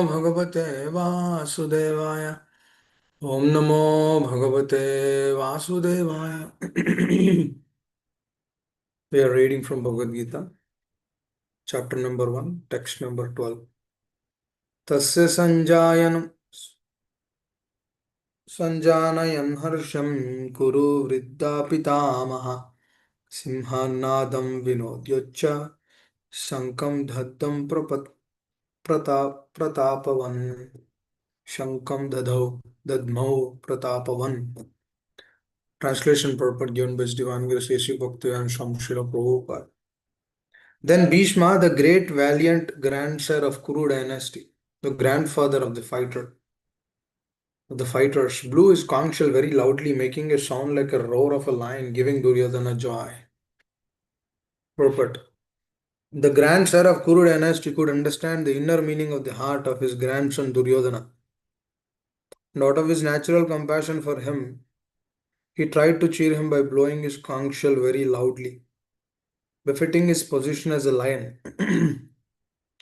भगवते वासुदेवाय। ओम नमो भगवते वासुदेवाय। We are reading from Bhagavad Gita, chapter number 1, text number 12. तस्य संजानयन् हर्षं कुरु वृद्धा सिंहान्नादं विनोद्योच्च शङ्खं प्रतापवन् शङ्खं दद्मौ प्रतापवन्. Translation purport given by His Divine Grace A.C. Bhaktivedanta Swami Srila Prabhupada. Then Bhishma, the great valiant grandsire of Kuru dynasty, the grandfather of the fighters, blew his conch shell very loudly, making a sound like a roar of a lion, giving Duryodhana joy. Purport. The grandsire of Kuru dynasty could understand the inner meaning of the heart of his grandson Duryodhana. And out of his natural compassion for him, he tried to cheer him by blowing his conch shell very loudly, befitting his position as a lion.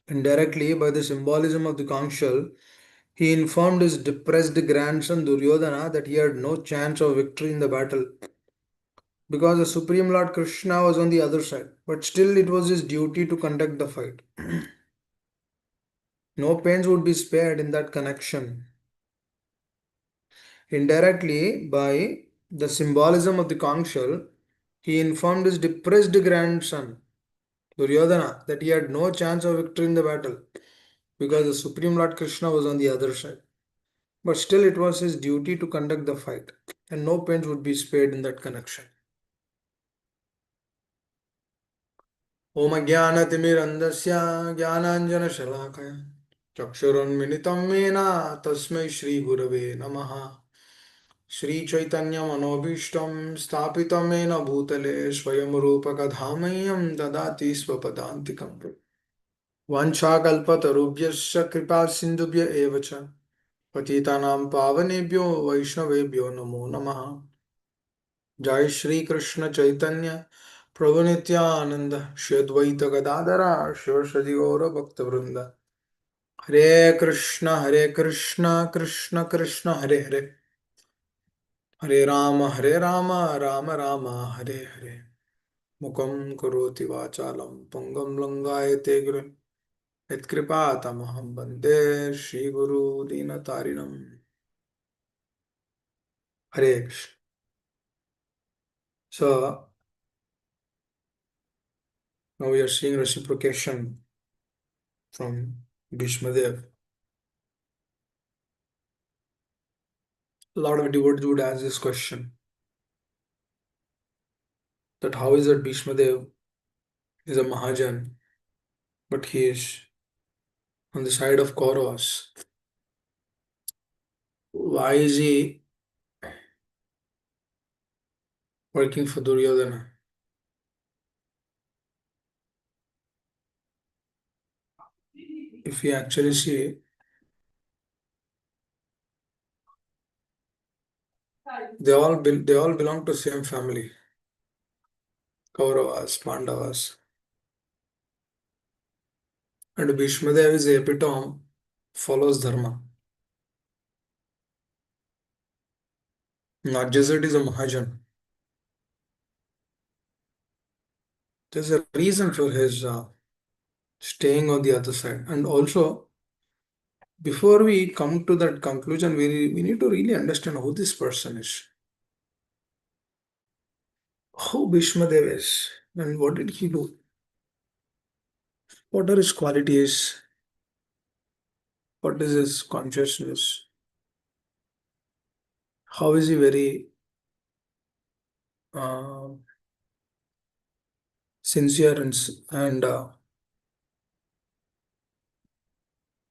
Indirectly, by the symbolism of the conch shell, he informed his depressed grandson Duryodhana that he had no chance of victory in the battle because the Supreme Lord Krishna was on the other side. But still, it was his duty to conduct the fight. No pains would be spared in that connection. Indirectly, by the symbolism of the conch shell, he informed his depressed grandson Duryodhana that he had no chance of victory in the battle because the Supreme Lord Krishna was on the other side. But still, it was his duty to conduct the fight, and no pains would be spared in that connection. Om Jnanatimirandasya Jnananjana चक्षुरुन्मिलितं येन तस्मै श्रीगुरवे नमः. श्रीचैतन्यमनोभीष्टं स्थापितं येन भूतले स्वयं रूपकधामह्यं ददाति स्वपदान्तिकम्. वाञ्छाकल्पतरुभ्यश्च कृपासिन्धुभ्य एव च पतितानां पावनेभ्यो वैष्णवेभ्यो नमो नमः. जय श्री कृष्ण चैतन्य प्रभु नित्यानंद श्री अद्वैत गदाधरा शिवसदि गौर भक्तवृंद. हरे कृष्ण कृष्ण कृष्ण हरे हरे, हरे राम राम राम हरे हरे. मुखं करोति वाचालं पंगुं लंघयते गिरिं यत्कृपातमहं वन्दे श्रीगुरु दीनतारिणम्. हरे Krishna. So now we are seeing reciprocation from Bhishma Dev. A lot of devotees would ask this question, that how is it Bhishma Dev is a Mahajan, but he is on the side of Kauravas? Why is he working for Duryodhana? If we actually see, they all belong to same family, Kauravas, Pandavas. And Bhishma Dev is the epitome, follows Dharma. Not just that he's a Mahajan. There's a reason for his staying on the other side. And also, before we come to that conclusion, we need to really understand who this person is. Who Bhishma Dev is and what did he do? What are his qualities? What is his consciousness? How is he very uh, sincere and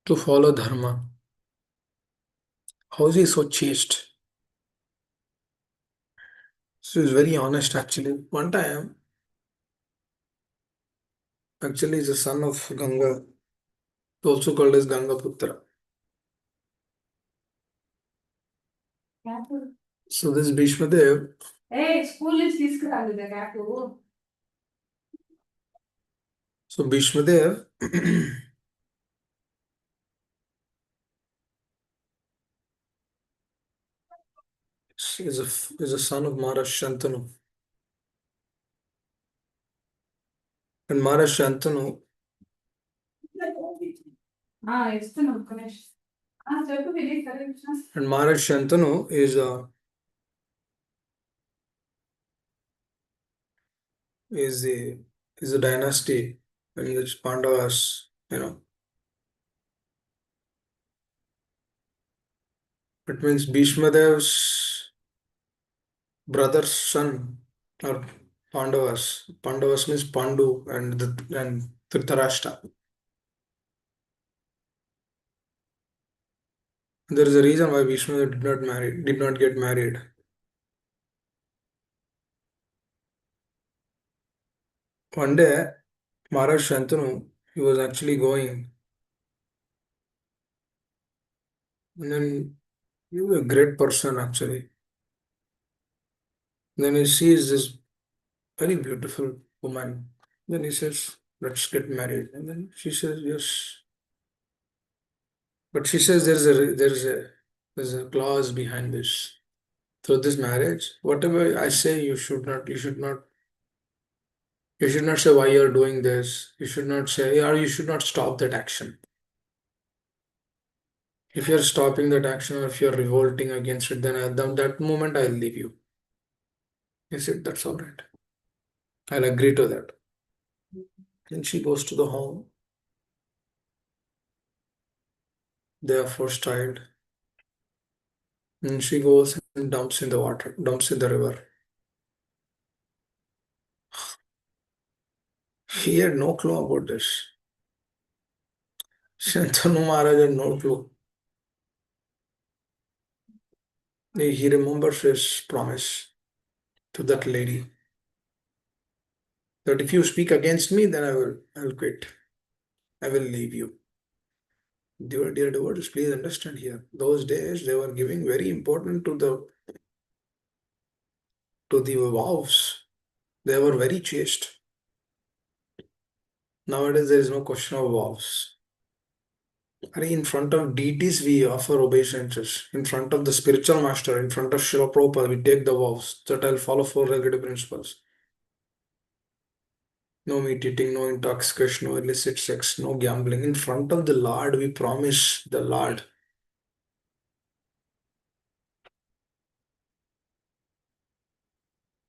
to follow dharma? How is he so chaste? So he's very honest actually. One time, actually, he's the son of Ganga, also called as Ganga Putra. So this Bhishma Dev, so Bhishma Dev is a son of Maharaj Shantanu. And Maharaj Shantanu ఇస్తున్నాం ఒక్క నిమిషం. చెప్పు Vijay correct. And Maharaj Shantanu is the is a dynasty in which Pandavas, you know, it means Bhishma Dev's brother's son or Pandavas. Pandavas means Pandu and Dhritarashtra. There is a reason why Bhishma did not get married. One day, Maharaj Shantanu, he was actually going, and then he was a great person actually. Then he sees this very beautiful woman. Then he says, "Let's get married." And then she says, "Yes." But she says there's a clause behind this. So this marriage, whatever I say, you should not say why you're doing this. You should not say, or you should not stop that action. If you're stopping that action or if you're revolting against it, then at that moment I'll leave you. He said, "That's all right. I'll agree to that." Then she goes to the home. They have first child. And she goes and dumps in the water, dumps in the river. He had no clue about this. Shantanu Maharaj had no clue. He remembers his promise to that lady that if you speak against me, then I'll quit. I will leave you. Dear devotees, please understand here. Those days they were giving very important to the vows. They were very chaste. Nowadays there is no question of vows. In front of deities we offer obeisances. In front of the spiritual master, in front of Srila Prabhupada, we take the vows that I'll follow four regulative principles. No meat eating, no intoxication, no illicit sex, no gambling. In front of the Lord, we promise the Lord.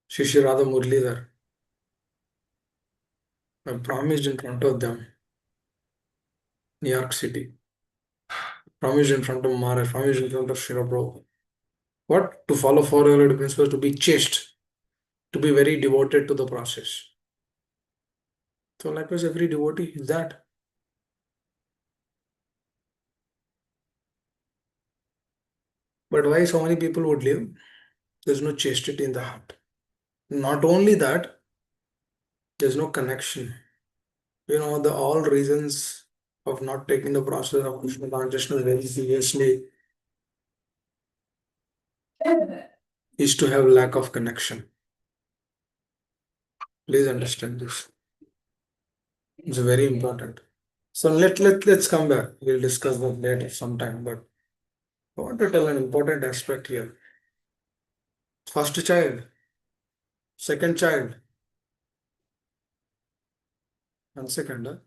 Shishi Radha Murlidhar. I promised in front of them, New York City. Promised in front of Maharaj, promised in front of Srila Prabhupada. What? To follow four regulative principles, to be chaste, to be very devoted to the process. So likewise, every devotee is that. But why so many people would live? There's no chastity in the heart. Not only that, there's no connection. The all reasons of not taking the process of Krishna consciousness very seriously is to have lack of connection. Please understand this. It's very important. So let's come back. We'll discuss that later sometime. But I want to tell an important aspect here. First child, second child, 1 second.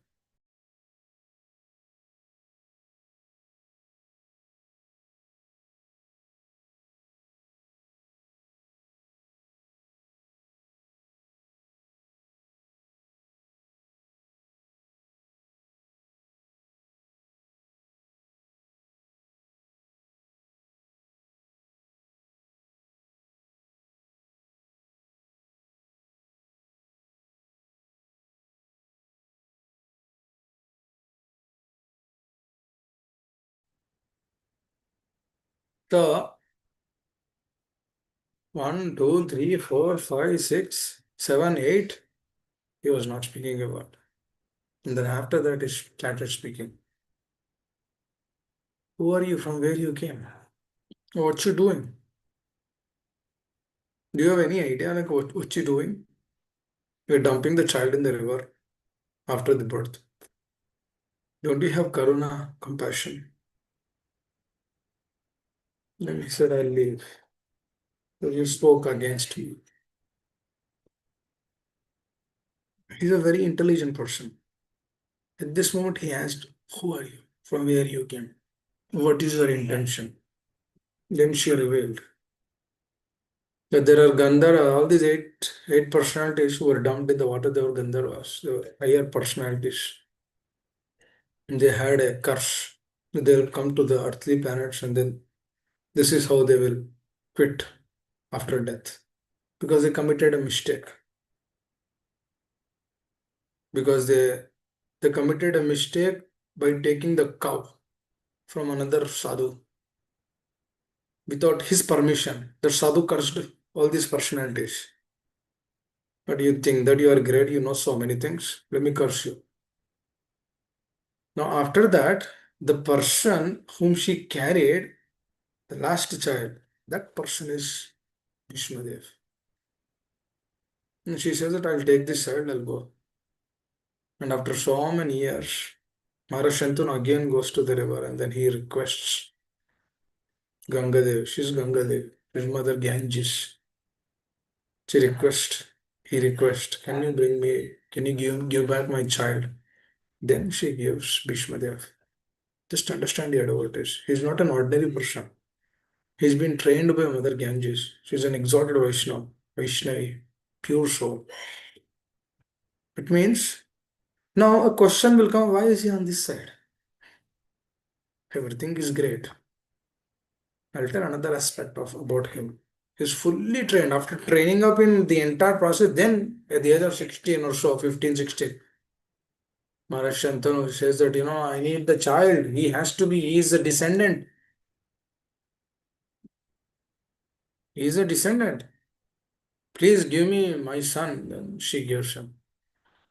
So 1, 2, 3, 4, 5, 6, 7, 8. He was not speaking a word. And then after that, he started speaking. Who are you? From where you came? What you doing? Do you have any idea like what you doing? You're dumping the child in the river after the birth. Don't you have karuna, compassion? Then he said, I'll leave. So you spoke against me. He's a very intelligent person. At this moment, he asked, "Who are you? From where you came? What is your intention?" Then she revealed that there are Gandhara, all these eight personalities who were dumped in the water, they were Gandharvas, they were higher personalities. And they had a curse. They'll come to the earthly planets and then this is how they will quit after death. Because they committed a mistake. Because they committed a mistake by taking the cow from another sadhu without his permission. The sadhu cursed all these personalities. But you think that you are great, you know so many things. Let me curse you. Now, after that, the person whom she carried, the last child, that person is Bhishmadev. And she says that I'll take this child, I'll go. And after so many years, Maharaj Shantanu again goes to the river and then he requests Gangadev. She's Gangadev, his mother Ganges. She requests, he requests, can you give back my child? Then she gives Bhishmadev. Just understand the advantage. He's not an ordinary person. He's been trained by Mother Ganges. She's an exalted Vaishnavi, pure soul. It means now a question will come, why is he on this side? Everything is great. I'll tell another aspect of about him. He's fully trained. After training up in the entire process, then at the age of 16 or so, 15, 16, Maharaj Shantanu says that, I need the child. He is a descendant. He is a descendant. Please give me my son. Then she gives him.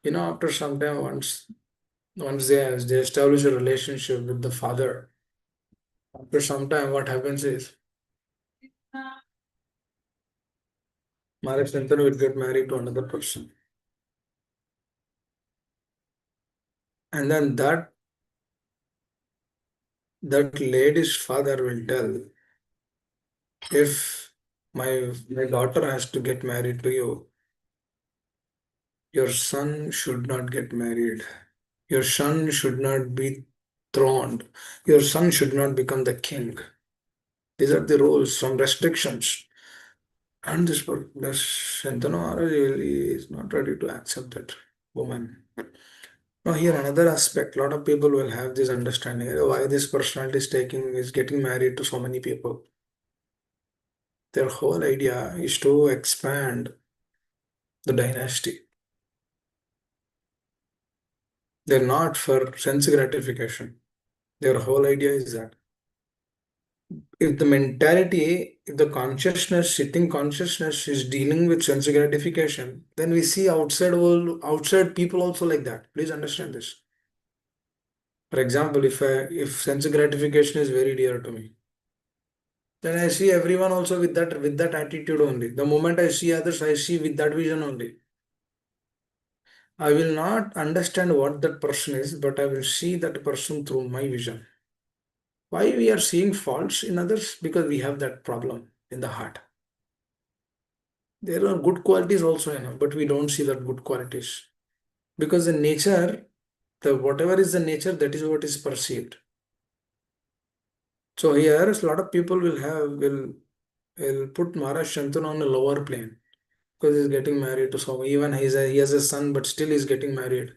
After some time, once they establish a relationship with the father, after some time, what happens is Maharaj Shantanu will get married to another person. And then that lady's father will tell, if my daughter has to get married to you, your son should not get married. Your son should not be throned. Your son should not become the king. These are the rules, some restrictions. And this Shantanu Maharaj is not ready to accept that woman. Now here another aspect, a lot of people will have this understanding why this personality is getting married to so many people. Their whole idea is to expand the dynasty. They're not for sense gratification. Their whole idea is that if the consciousness, sitting consciousness is dealing with sense gratification, then we see outside people also like that. Please understand this. For example, if sense gratification is very dear to me, then I see everyone also with that attitude only. The moment I see others, I see with that vision only. I will not understand what that person is, but I will see that person through my vision. Why we are seeing faults in others? Because we have that problem in the heart. There are good qualities also in us, but we don't see that good qualities. Because the nature, the whatever is the nature, that is what is perceived. So here, a lot of people will put Maharaj Shantanu on a lower plane because he's getting married to someone. Even he has a son, but still he's getting married.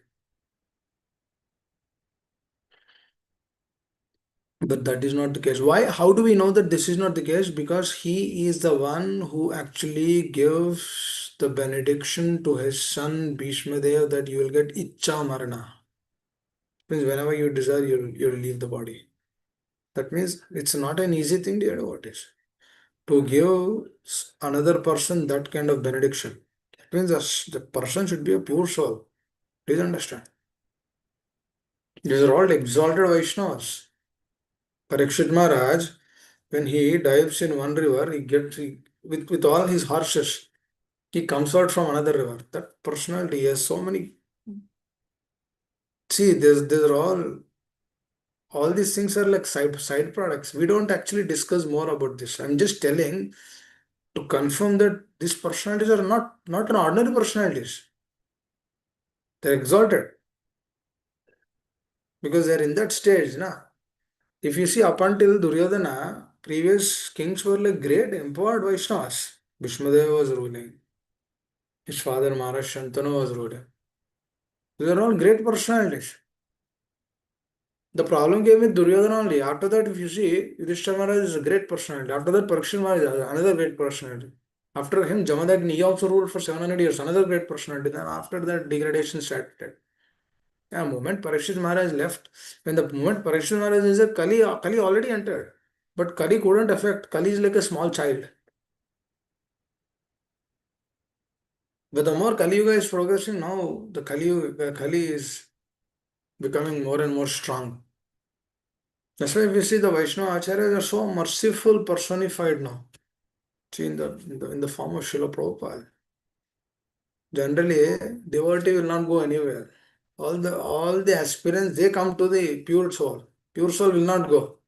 But that is not the case. Why? How do we know that this is not the case? Because he is the one who actually gives the benediction to his son Bhishmadev that you will get Icha Marana. Means whenever you desire, you'll leave the body. That means it's not an easy thing, dear devotees, to give another person that kind of benediction. That means the person should be a pure soul. Please understand. These are all exalted Vaishnavas. Parikshit Maharaj, when he dives in one river, with all his horses, he comes out from another river. That personality has so many. See, these are all these things are like side products. We don't actually discuss more about this. I'm just telling to confirm that these personalities are not an ordinary personalities. They're exalted because they're in that stage. Na? If you see up until Duryodhana, previous kings were like great empowered Vaishnavas. Bhishmadeva was ruling. His father Maharaj Shantanu was ruling. These are all great personalities. The problem came with Duryodhana only. After that, if you see, Yudhishthira Maharaj is a great personality. After that, Parikshit Maharaj is another great personality. After him, Jamadagni, he also ruled for 700 years, another great personality. Then after that, degradation started. The moment Parikshit Maharaj left, when the moment Parikshit Maharaj is a Kali already entered. But Kali couldn't affect. Kali is like a small child. But the more Kali Yuga is progressing, now the Kali is becoming more and more strong. That's why we see the Vaishnava Acharyas are so merciful personified now. See in the form of Srila Prabhupada. Generally, devotee will not go anywhere. All the aspirants they come to the pure soul. Pure soul will not go.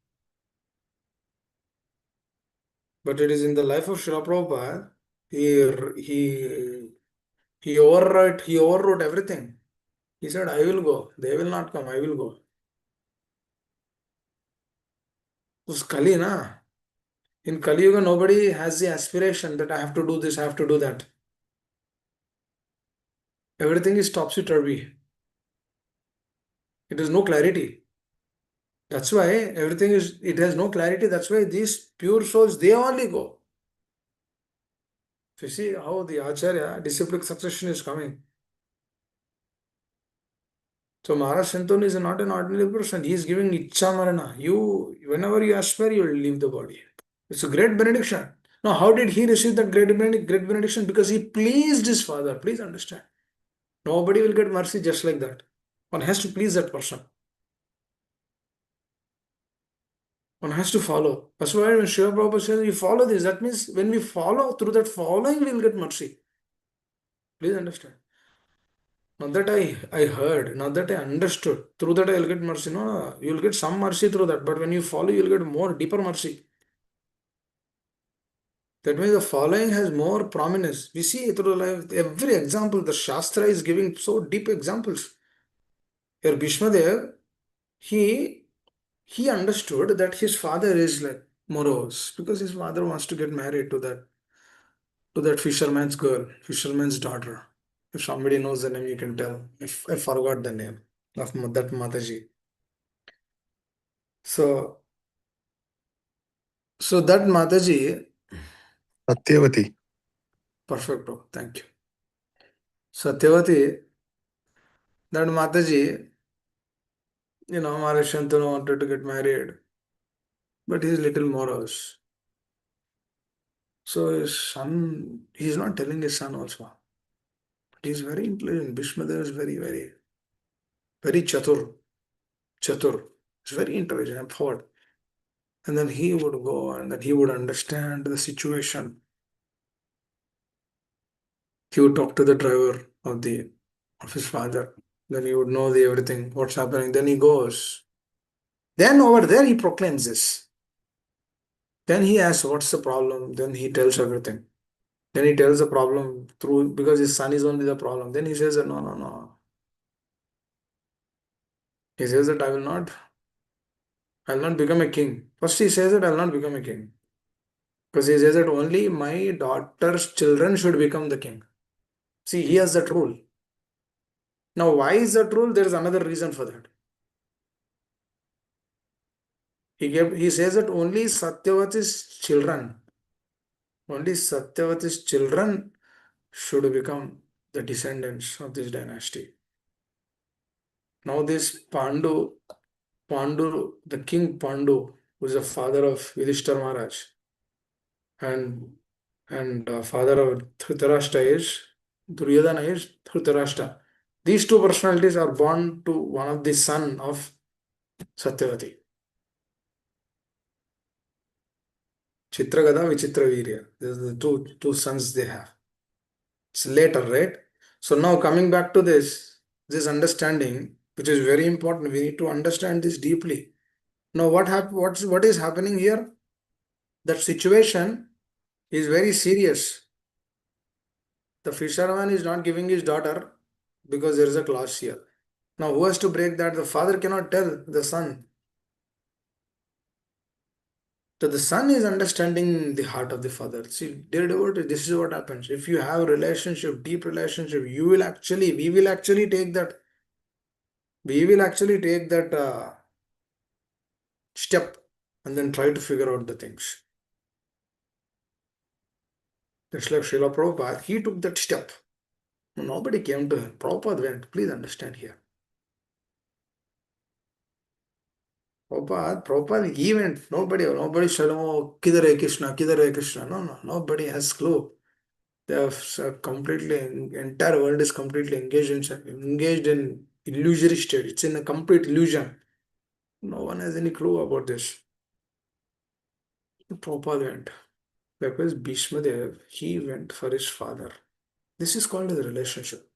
But it is in the life of Srila Prabhupada, he he overwrote everything. He said, I will go. They will not come, I will go. Us Kali na. In Kali Yuga, nobody has the aspiration that I have to do this, I have to do that. Everything is topsy-turvy. It has no clarity. That's why it has no clarity. That's why these pure souls, they only go. If you see how the Acharya, disciplic succession is coming. So Maharaj Shantanu is not an ordinary person. He is giving Ichcha Marana. Whenever you aspire, you will leave the body. It's a great benediction. Now, how did he receive that great benediction? Because he pleased his father. Please understand. Nobody will get mercy just like that. One has to please that person. One has to follow. That's why when Shiva Prabhupada says, you follow this, that means when we follow, through that following, we will get mercy. Please understand. Not that I heard, not that I understood. Through that I will get mercy. No, you will get some mercy through that. But when you follow, you will get more, deeper mercy. That means the following has more prominence. We see through life, every example, the Shastra is giving so deep examples. Here, Bhishmadev, he he understood that his father is like morose because his father wants to get married to that fisherman's girl, fisherman's daughter. If somebody knows the name, you can tell. If I forgot the name of that Mataji. So, so that Mataji, Satyavati. perfecto, thank you. Satyavati, that Mataji, Maharaj Shantanu wanted to get married, but he's little morose. So his son, he's not telling his son also. But he's very intelligent. Bhishmadev is very, very, very chatur. Chatur. He's very intelligent and thought. And then he would go and that he would understand the situation. He would talk to the driver of his father. Then he would know the everything, what's happening. Then he goes. Then over there he proclaims this. Then he asks, what's the problem? Then he tells everything. Then he tells the problem through because his son is only the problem. Then he says that no, no, no. He says that I will not become a king. First he says that I will not become a king. Because he says that only my daughter's children should become the king. See, he has that rule. Now, why is that rule? There is another reason for that. He says that only Satyavati's children should become the descendants of this dynasty. Now this Pandu, the king Pandu, who is the father of Yudhishthira Maharaj, and father of Dhritarashtra is Duryodhana is Dhritarashtra. These two personalities are born to one of the son of Satyavati. Chitragada, Vichitravirya. These are the two sons they have. It's later, right? So now coming back to this understanding, which is very important, we need to understand this deeply. Now what is happening here? That situation He is very serious. The fisherman is not giving his daughter because there is a clause here. Now, who has to break that? The father cannot tell the son. So the son is understanding the heart of the father. See, dear devotee, this is what happens. If you have relationship, deep relationship, we will actually take that step and then try to figure out the things. Just like Srila Prabhupada, he took that step. Nobody came to him. Prabhupada went. Please understand here. Prabhupada, he went. Nobody said, oh, kidhar hai Krishna, kidhar hai Krishna. No, no, nobody has clue. They have completely, entire world is completely engaged in illusory state. It's in a complete illusion. No one has any clue about this. Prabhupada went. Likewise, Bhishma Dev, he went for his father. This is called as a relationship.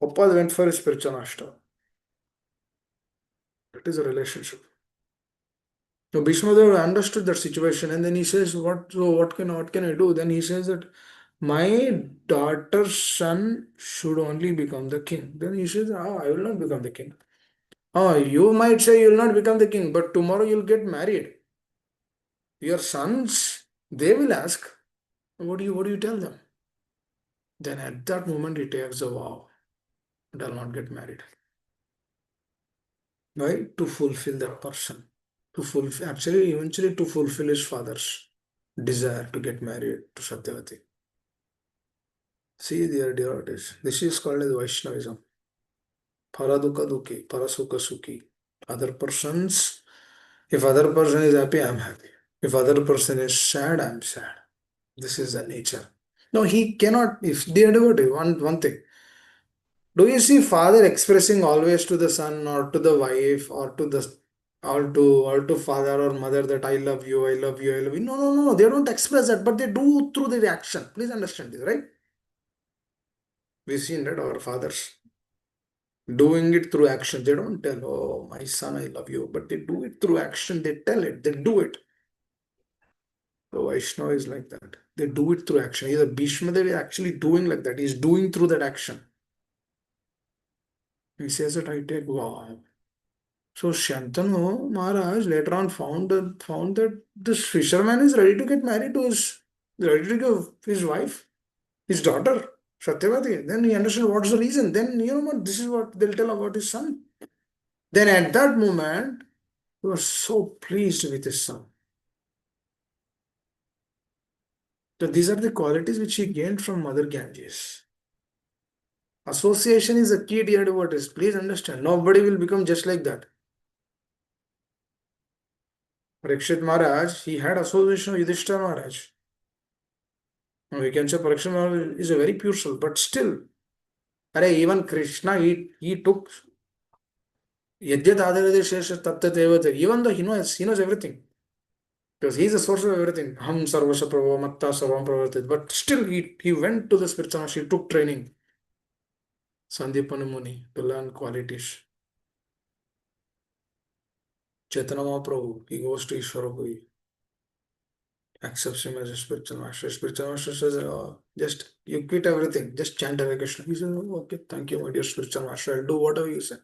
Prabhupada went for his spiritual master. That is a relationship. So Bhishma Dev understood that situation and then he says, what can I do? Then he says that my daughter's son should only become the king. Then he says, I will not become the king. You might say you will not become the king, but tomorrow you'll get married. Your sons, they will ask, what do you tell them? Then at that moment he takes a vow, that I'll not get married. Why? To fulfill that person. Eventually to fulfill his father's desire to get married to Satyavati. See, dear devotees, this is called as Vaishnavism. Paraduka duki, parasuka sukhi. Other persons, if other person is happy, I'm happy. If other person is sad, I'm sad. This is the nature. No, he cannot, if dear devotee, one thing. Do you see father expressing always to the son or to the wife or to father or mother that I love you, I love you, I love you? No, no, no, no. They don't express that, but they do through their action. Please understand this, right? We've seen that our fathers doing it through action. They don't tell, oh, my son, I love you, but they do it through action. They tell it, they do it. So Vaishnava is like that. They do it through action. He's a Bhishma, they're actually doing like that. He's doing through that action. He says that I take wow. So Shantanu Maharaj later on found that this fisherman is ready to get married to ready to give his wife, his daughter, Satyavati. Then he understood what's the reason. Then you know what, this is what they'll tell about his son. Then at that moment, he was so pleased with his son. So these are the qualities which he gained from Mother Ganges. Association is a key, dear devotees. Please understand. Nobody will become just like that. Parikshit Maharaj, he had association with Yudhishthira Maharaj. Now, we can say Parikshit Maharaj is a very pure soul, but still, even Krishna, he took Yadyat Adavade Shesha Tattat Evate, even though he knows everything. Because he is the source of everything. Ham Sarvasha Prabhu Matta Sarvam Pravartit. But still, he went to the spiritual master, he took training. Sandipana Muni to learn qualities. Chaitanya Mahaprabhu, he goes to Ishwara, accepts him as a spiritual master. Spiritual master says, just you quit everything, just chant Hare Krishna. He says, oh, okay, thank you, my dear spiritual master. I'll do whatever you say.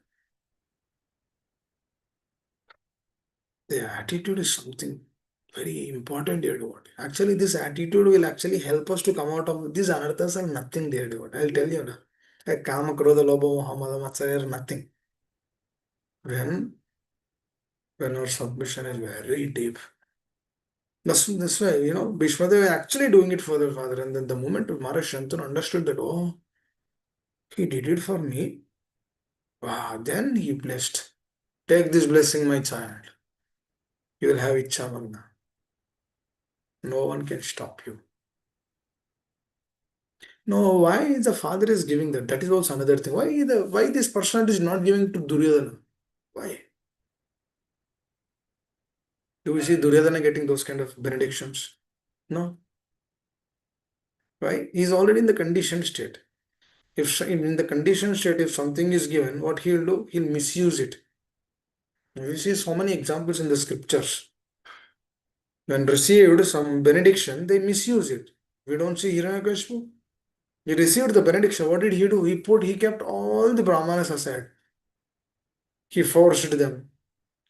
The attitude is something very important, dear devotee. Actually, this attitude will actually help us to come out of these anarthas are nothing, dear devotee. I'll tell you now. Like Kama, Krodha, Lobha, Moha, Mada, Matsarya are nothing. When our submission is very deep. That's why, Bhishma they were actually doing it for their father. And then the moment Maharaj Shantanu understood that, oh, he did it for me. Wow, then he blessed. Take this blessing, my child. You will have Ichha Magna. No one can stop you. No, why the father is giving that? That is also another thing. Why this person is not giving to Duryodhana? Why? Do we see Duryodhana getting those kind of benedictions? No. Why? He is already in the conditioned state. If in the conditioned state, if something is given, what he'll do? He'll misuse it. We see so many examples in the scriptures. When received some benediction, they misuse it. We don't see Hiranyakashipu. He received the benediction. What did he do? He kept all the Brahmanas aside. He forced them.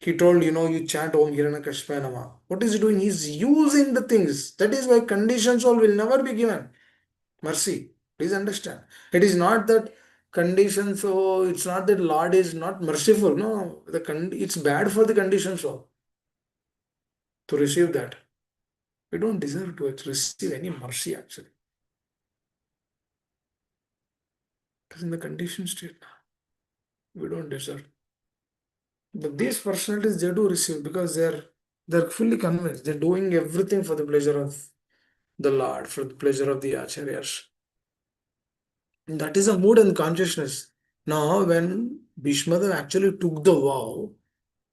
He told, you chant Om Hiranyakashipu Nama. What is he doing? He's using the things. That is why conditions all will never be given. Mercy. Please understand. It is not that conditions, so it's not that Lord is not merciful. No, it's bad for the conditions so to receive that. We don't deserve to receive any mercy actually. Because in the conditioned state now, we don't deserve. But these personalities they do receive because they're fully convinced. They're doing everything for the pleasure of the Lord, for the pleasure of the Acharyas. And that is a mood and consciousness. Now, when Bhishmadev actually took the vow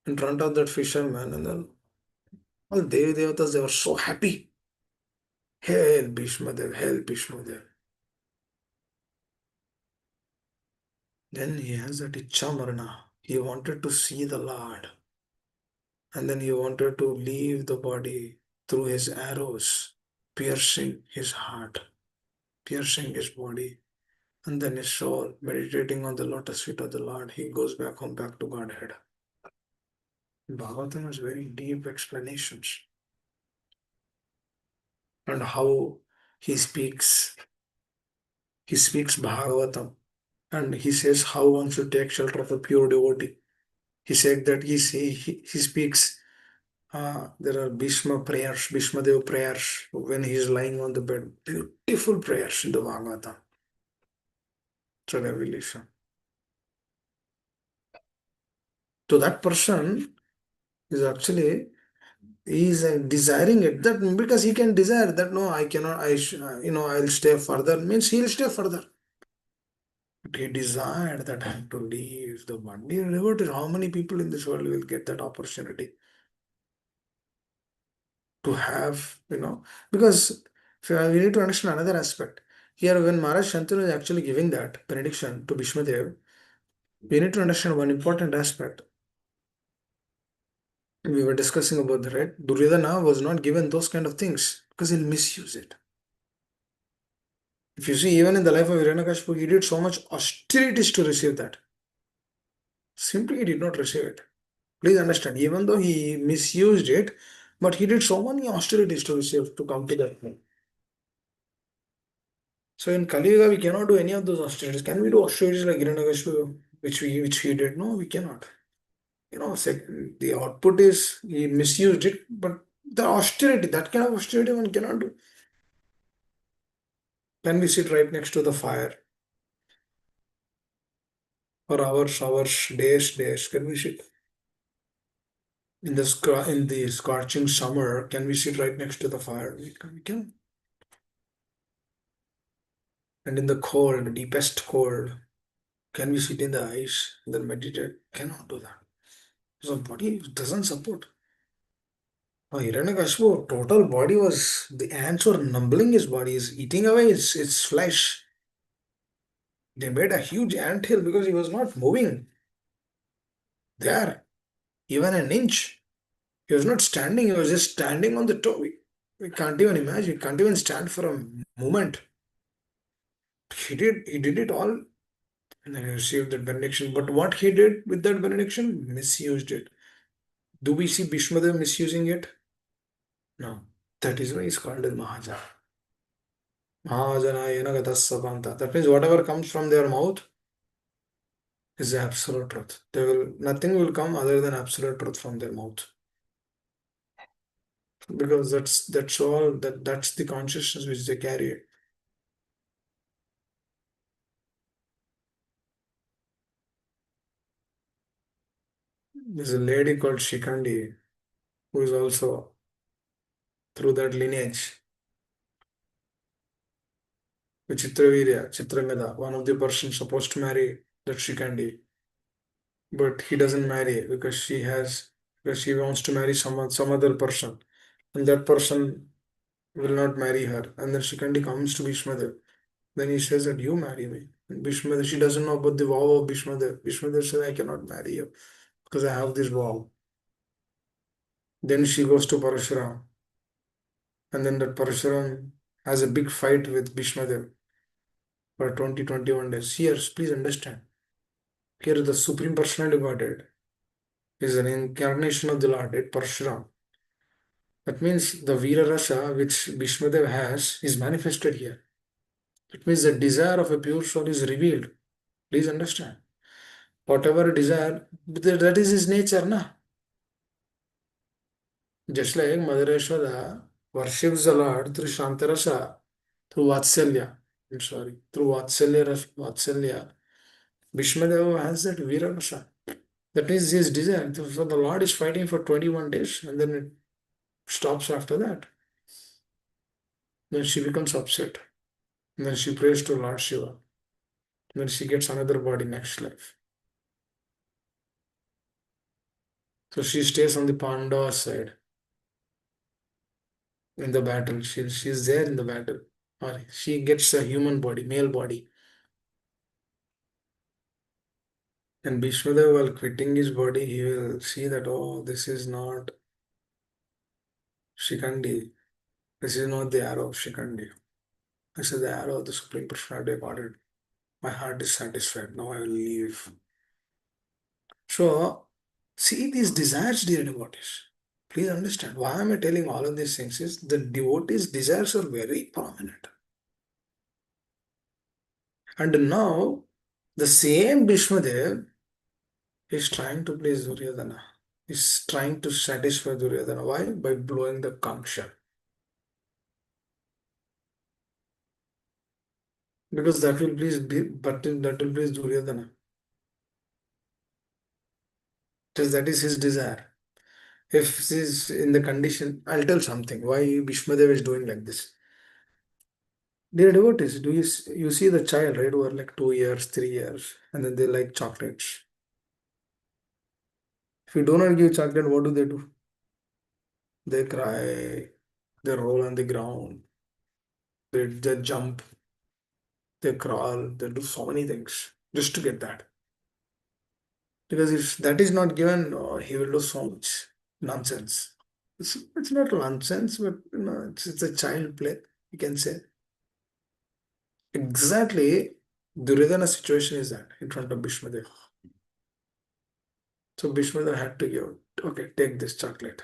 in front of that fisherman, and then all Devi Devatas, they were so happy. Hail Bhishmadev, hail Bhishmadev. Then he has that Ichha Marana. He wanted to see the Lord. And then he wanted to leave the body through his arrows, piercing his heart, piercing his body. And then his soul, meditating on the lotus feet of the Lord, he goes back home, back to Godhead. Bhagavatam has very deep explanations and how he speaks. He speaks Bhagavatam and he says how one should take shelter of a pure devotee. He said that he speaks. There are Bhishma prayers, Bhishma Dev prayers when he is lying on the bed. Beautiful prayers in the Bhagavatam. It's a revelation. So that person is actually he is desiring it that because he can desire that no I cannot I'll stay further means he'll stay further. But he desired that I have to leave the body. Dear how many people in this world will get that opportunity to have, because we need to understand another aspect. Here, when Maharaj Shantanu is actually giving that benediction to Bhishmadev, we need to understand one important aspect. We were discussing about that, right? Duryodhana was not given those kind of things because he'll misuse it. If you see, even in the life of Hiranyakashipu, he did so much austerities to receive that. Simply, he did not receive it. Please understand, even though he misused it, but he did so many austerities to receive to come to that point. So in Kali Yuga, we cannot do any of those austerities. Can we do austerities like Hiranyakashipu, which he did? No, we cannot. The output is he misused it, but the austerity, that kind of austerity one cannot do. Can we sit right next to the fire for hours, days? Can we sit in the scorching summer? Can we sit right next to the fire? We can. And in the cold, the deepest cold, can we sit in the ice and then meditate? Cannot do that. So body doesn't support. Hiranyakashipu, total body was the ants were numbling his body, is eating away its flesh. They made a huge ant hill because he was not moving there, even an inch. He was not standing, he was just standing on the toe. We can't even imagine, we can't even stand for a moment. He did it all and then he received that benediction. But what he did with that benediction, misused it. Do we see Bhishmadev misusing it? No. That is why he's called as Mahajana. Mahajanayana Gatasapanta. That means whatever comes from their mouth is the absolute truth. Nothing will come other than absolute truth from their mouth. Because that's all that's the consciousness which they carry. There's a lady called Shikandi who is also through that lineage. Vichitravirya, Chitrameda, one of the persons supposed to marry that Shikandi. But he doesn't marry because she wants to marry some other person. And that person will not marry her. And then Shikandi comes to Bhishmadev. Then he says that you marry me. And Bhishmadev, she doesn't know about the vow of Bhishmadev. Bhishmadev says, I cannot marry you because I have this vow. Then she goes to Parashuram. And then that Parashuram has a big fight with Bhishmadev for 21 days. Here, please understand. Here, the Supreme Personality Godhead is an incarnation of the Lord, it Parashuram. That means the Veera Rasa which Bhishmadev has is manifested here. It means the desire of a pure soul is revealed. Please understand. Whatever desire, that is his nature, na? Just like Mother Yashoda worships the Lord through Shantarasa, through Vatsalya. I'm sorry, through Vatsalya. Bhishmadeva has that Veera Rasa. That is his desire. So the Lord is fighting for 21 days and then it stops after that. Then she becomes upset. And then she prays to Lord Shiva. Then she gets another body next life. So she stays on the Pandava side in the battle. She's there in the battle. Or she gets a human body, male body. And Bhishmadev, while quitting his body, he will see that, oh, this is not Shikandi. This is not the arrow of Shikandi. This is the arrow of the Supreme Personality got it. My heart is satisfied. Now I will leave. So, see these desires, dear devotees. Please understand why am I telling all of these things is the devotees' desires are very prominent. And now the same Bhishmadev is trying to please Duryodhana. Is trying to satisfy Duryodhana. Why? By blowing the conch shell. Because that will please but that will please Duryodhana. Because that is his desire. If this is in the condition, I'll tell something. Why Bhishmadev is doing like this. Dear devotees, you see the child, right, who are like 2 years, 3 years, and then they like chocolates. If you do not give chocolate, what do? They cry, they roll on the ground, they jump, they crawl, they do so many things just to get that. Because if that is not given, oh, he will do so much nonsense. It's not nonsense, but it's a child play, you can say. Exactly, Duryodhana's situation is that in front of Bhishmadev. So Bhishmadev had to give, okay, take this chocolate.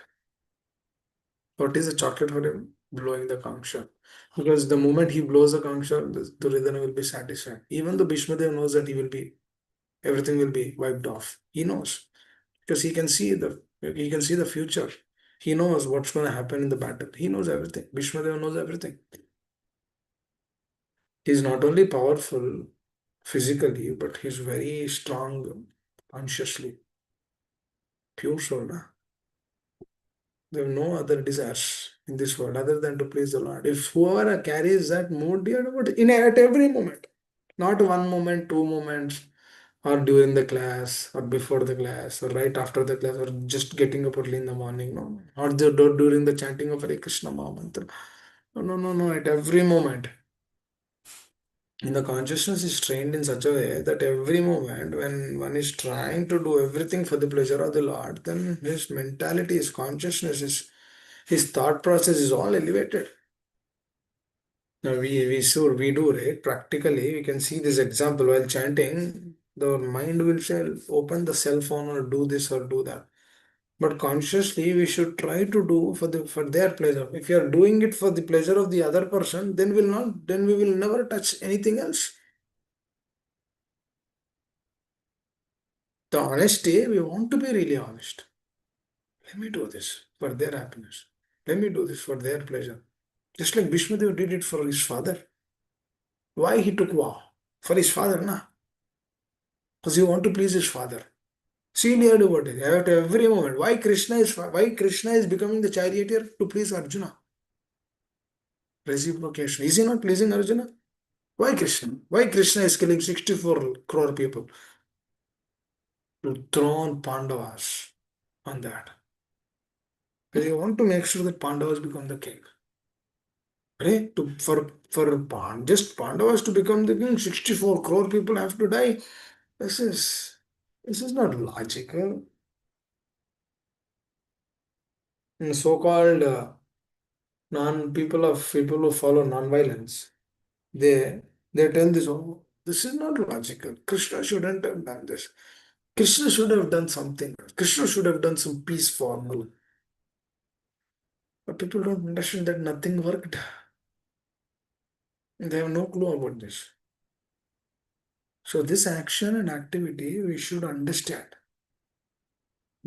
What is the chocolate for him? Blowing the conch shell. Because the moment he blows the conch shell, Duryodhana will be satisfied. Even though Bhishmadev knows that everything will be wiped off. He knows. Because he can see the future. He knows what's going to happen in the battle. He knows everything. Bhishmadev knows everything. He's not only powerful physically, but he's very strong consciously. Pure soul. Na? They have no other desires in this world other than to please the Lord. If whoever carries that mood, dear, but at every moment, not one moment, 2 moments, or during the class, or before the class, or right after the class, or just getting up early in the morning, no, or during the chanting of Hare Krishna Maha Mantra. No, no, no, no, at every moment. And the consciousness is trained in such a way that every moment when one is trying to do everything for the pleasure of the Lord, then his mentality, his consciousness, his thought process is all elevated. Now we do, right? Practically, we can see this example while chanting, the mind will say, open the cell phone or do this or do that. But consciously, we should try to do for their pleasure. If you are doing it for the pleasure of the other person, then we will never touch anything else. The honesty, we want to be really honest. Let me do this for their happiness. Let me do this for their pleasure. Just like Bhishmadev did it for his father. Why he took vow? For his father, na? Because he want to please his father. See near devotee, at every moment. Why Krishna is becoming the charioteer to please Arjuna? Reciprocation. Is he not pleasing Arjuna? Why Krishna? Why Krishna is killing 64 crore people? To throne Pandavas on that. Because you want to make sure that Pandavas become the king. Right? Just Pandavas to become the king, 64 crore people have to die. This is this is not logical. So-called People who follow non-violence, they they tell this, oh, this is not logical. Krishna shouldn't have done this. Krishna should have done something. Krishna should have done some peace formula. But people don't understand that nothing worked. They have no clue about this. So this action and activity we should understand.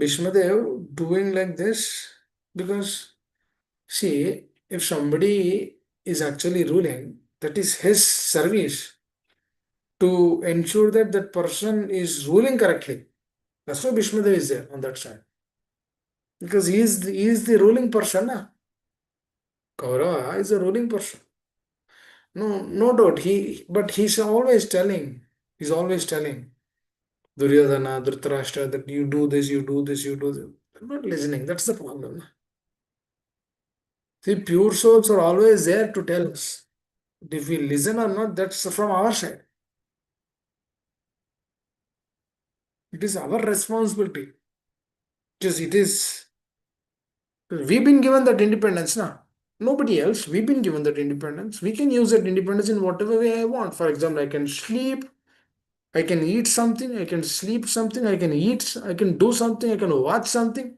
Bhishmadev doing like this because see, if somebody is actually ruling, that is his service to ensure that that person is ruling correctly. That's why Bhishmadev is there on that side. Because he is the ruling person. Na? Kaurava is a ruling person. No, no doubt. But he's always telling Duryodhana, Dhritarashtra that you do this, you do this, you do this. They're not listening. That's the problem. Na? See, pure souls are always there to tell us. If we listen or not, that's from our side. It is our responsibility. It is. We've been given that independence now. Nobody else. We've been given that independence. We can use that independence in whatever way I want. For example, I can sleep, I can eat something, I can sleep something, I can eat, I can do something, I can watch something.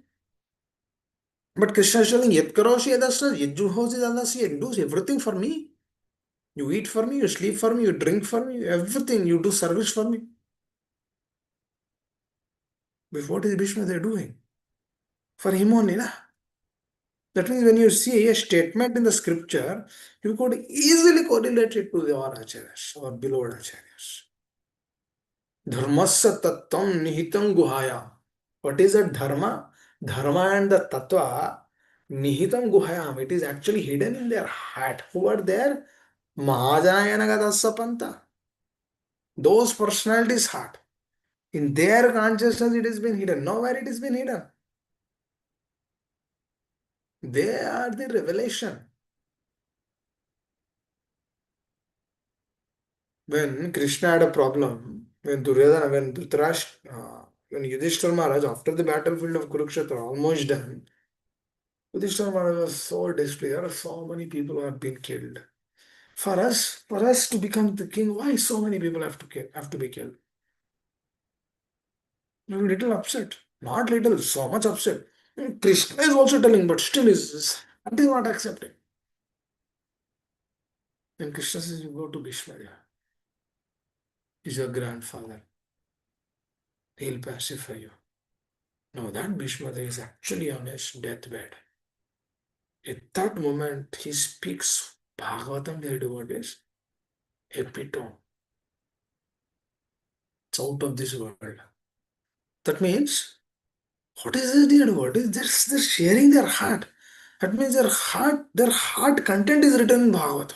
But Krishna is telling, Yet karoshi yadasya, yajjuhosi yadasya, you do everything for me. You eat for me, you sleep for me, you drink for me, everything, you do service for me. But what is Bhishma they're doing? For him only, na? That means when you see a statement in the scripture, you could easily correlate it to our acharyas, our beloved acharyas. Dharmasya tattvam nihitam guhaya. What is that dharma? Dharma and the tattva nihitam guhayam. It is actually hidden in their heart. Who are there? Mahajanayanagadasa panta. Those personalities' heart. In their consciousness, it has been hidden. Nowhere it has been hidden. They are the revelation. When Krishna had a problem, when Duryodhana, when Dhritarashtra, when Yudhishthira Maharaj, after the battlefield of Kurukshetra, almost done, Yudhishthira Maharaj was so displeased. So many people have been killed. For us to become the king, why so many people have to be killed? We were little upset. Not little, so much upset. Krishna is also telling, but still is that is not accepting. Then Krishna says, you go to Bhishma. He's your grandfather. He'll pacify you. Now that Bhishma is actually on his deathbed. At that moment, he speaks Bhagavatam, the word is epitome. It's out of this world. That means, what is the dear word? They're sharing their heart. That means their heart content is written in Bhagavatam.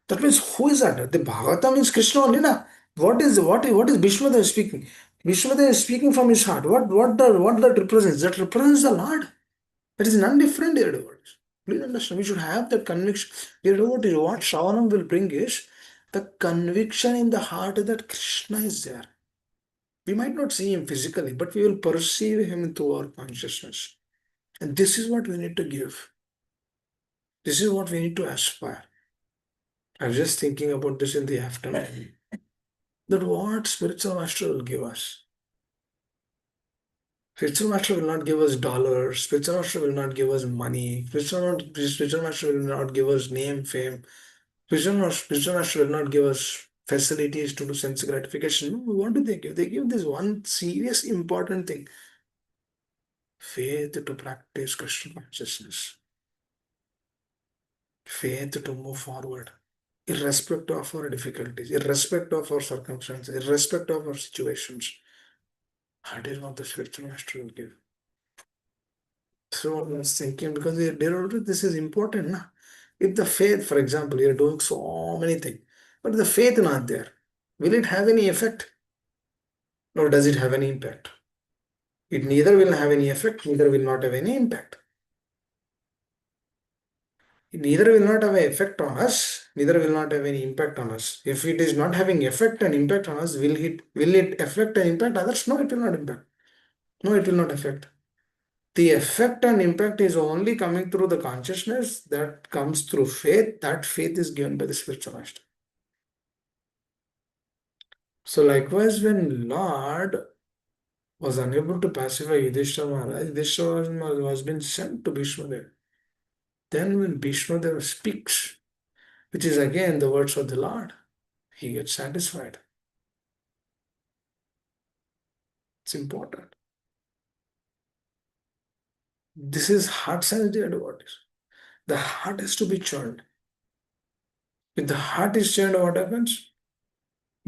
That means who is that? The Bhagavatam means Krishna only, na? What is Bhishma Dev speaking? Bhishma Dev is speaking from his heart. What that represents? That represents the Lord. That is none different, dear devotees. Please understand. We should have that conviction. Dear devotees, what Shravanam will bring is the conviction in the heart that Krishna is there. We might not see him physically, but we will perceive him through our consciousness. And this is what we need to give. This is what we need to aspire. I was just thinking about this in the afternoon. That what spiritual master will give us. Spiritual master will not give us dollars. Spiritual master will not give us money. Spiritual master will not give us name, fame. Spiritual master will not give us facilities to do sense gratification. No, what do they give? They give this one serious, important thing: faith to practice Krishna consciousness, faith to move forward, irrespective of our difficulties, irrespective of our circumstances, irrespective of our situations. That is what the spiritual master will give. So I was thinking, because this is important. Na? If the faith, for example, you're doing so many things, but the faith not there, will it have any effect? Or does it have any impact? It neither will have any effect, neither will not have any impact. It neither will not have an effect on us, neither will not have any impact on us. If it is not having effect and impact on us, will it affect and impact others? No, it will not impact. No, it will not affect. The effect and impact is only coming through the consciousness that comes through faith. That faith is given by the spiritual master. So likewise, when Lord was unable to pacify Yudhishthira Maharaj, Yudhishthira Maharaj was been sent to Bhishma Dev. Then when Bhishma Dev speaks, which is again the words of the Lord, he gets satisfied. It's important. This is heart sensitive devotees. The heart has to be churned. If the heart is churned, what happens?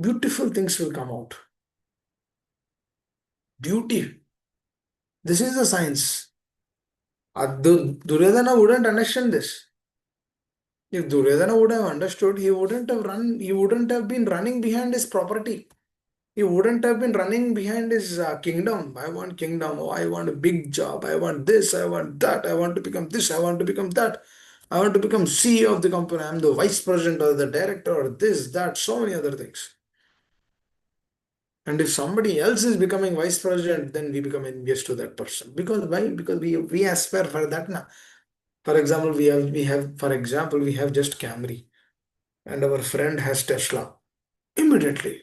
Beautiful things will come out. Beauty. This is the science. Duryodhana wouldn't understand this. If Duryodhana would have understood, he wouldn't have been running behind his property. He wouldn't have been running behind his kingdom. I want kingdom. Oh, I want a big job. I want this. I want that. I want to become this. I want to become that. I want to become CEO of the company. I'm the vice president or the director or this, that, so many other things. And if somebody else is becoming vice president, then we become envious to that person. Because why? Because we aspire for that now. For example, we have just Camry and our friend has Tesla. Immediately,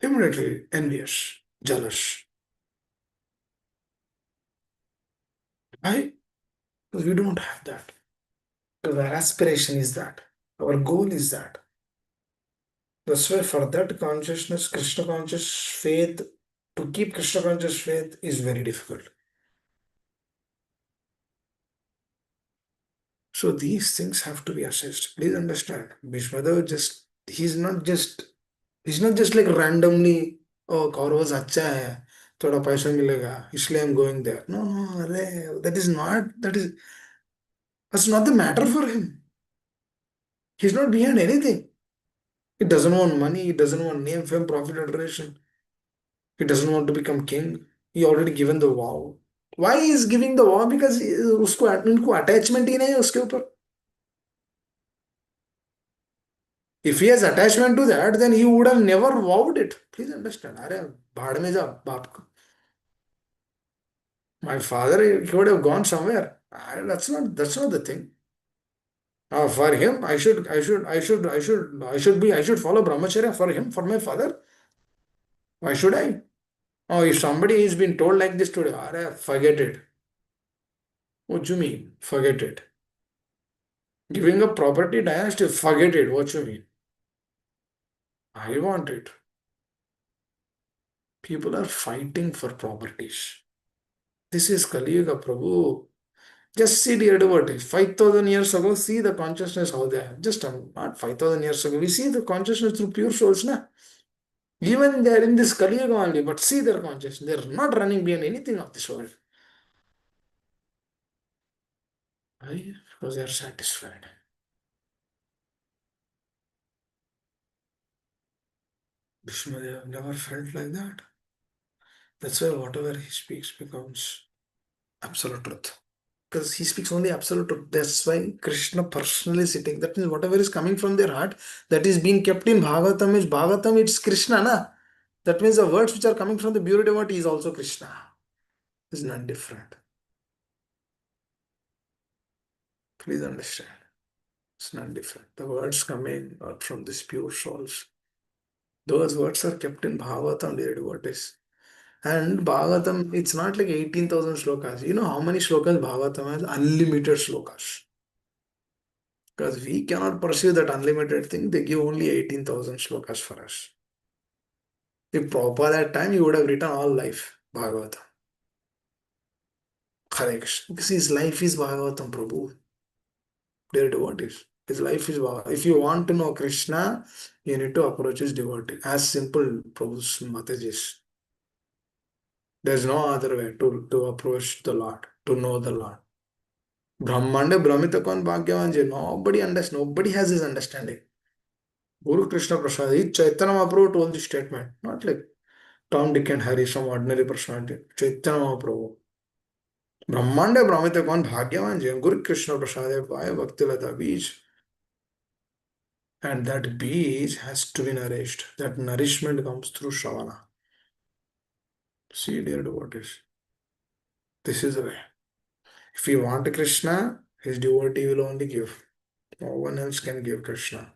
immediately envious, jealous. Why? Because we don't have that. Because our aspiration is that. Our goal is that. That's why for that consciousness, Krishna conscious faith, to keep Krishna conscious faith is very difficult. So these things have to be assessed. Please understand. Bhishmadev he's not just like randomly, oh Kauravas अच्छा है, थोड़ा पैसा मिलेगा, इसलिए I'm going there. No, no, अरे, that's not the matter for him. He's not behind anything. He doesn't want money, he doesn't want name, fame, profit, adoration. He doesn't want to become king. He already given the vow. Why he is giving the vow? Because उसको इनको attachment ही नहीं है उसके ऊपर. If he has attachment to that, then he would have never vowed it. Please understand. अरे भाड़ में जा बाप को. My father, he would have gone somewhere. That's not the thing. For him, I should follow brahmacharya for him, for my father. Why should I? Oh, if somebody is being told like this today, forget it. What do you mean? Forget it. Giving a property dynasty, forget it. What do you mean? I want it. People are fighting for properties. This is Kali Yuga, Prabhu. Just see the devotees. 5,000 years ago, see the consciousness how they are. Just not 5,000 years ago. We see the consciousness through pure souls. Na? Even they are in this Kali Yuga only, but see their consciousness. They are not running behind anything of this world. Why? Because they are satisfied. Vishnudev never felt like that. That's why whatever he speaks becomes absolute truth. Because he speaks only absolute truth. That's why Krishna personally sitting. That means whatever is coming from their heart, that is being kept in Bhagavatam, it's Krishna, na? That means the words which are coming from the pure devotee is also Krishna. It's not different. Please understand. It's not different. The words coming are from these pure souls. Those words are kept in Bhagavatam, dear devotees. And Bhagavatam, it's not like 18,000 slokas. You know how many slokas Bhagavatam has? Unlimited slokas. Because we cannot pursue that unlimited thing, they give only 18,000 slokas for us. If Prabhupada had time, he would have written all life Bhagavatam. Hare Krishna. Because his life is Bhagavatam, Prabhu. Dear devotees. His life is Bhagavatam. If you want to know Krishna, you need to approach his devotee. As simple, Prabhu's Mataji's. There's no other way to approach the Lord, to know the Lord. Brahmanda Brahmita Kon Bhagyavan Ji. Nobody understands, nobody has this understanding. Guru Krishna Prasad, Chaitanya Mahaprabhu told this statement, not like Tom, Dick, and Harry, some ordinary personality. Chaitanya Mahaprabhu. Brahmanda Brahmita Kon Bhagyavan Ji. Guru Krishna Prasad, Vaya Bhaktilata Beach. And that beach has to be nourished. That nourishment comes through Shravana. See, dear devotees. This is the way. If you want Krishna, his devotee will only give. No one else can give Krishna.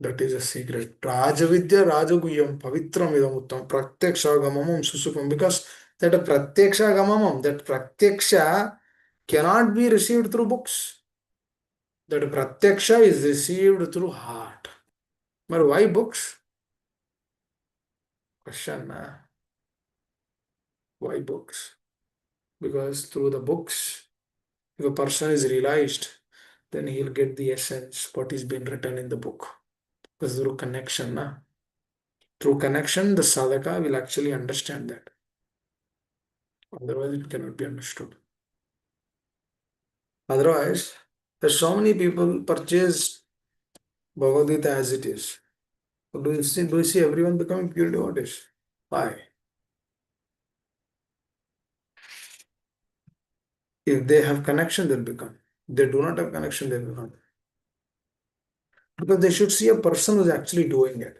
That is a secret. Rajavidya Rajaguyam Pavitram Idamuttam Pratyaksha Gamamam Susupam. Because that Pratyaksha Gamamam, that Pratyaksha cannot be received through books. That Pratyaksha is received through heart. But why books? Question. Why books? Because through the books, if a person is realized, then he'll get the essence, what is being written in the book. Because through connection, through connection, the sadhaka will actually understand that. Otherwise, it cannot be understood. Otherwise, there's so many people purchase Bhagavad Gita as it is. Do you see everyone becoming pure devotees? Why? If they have connection, they'll become. If they do not have connection, they'll become. Because they should see a person who's actually doing it.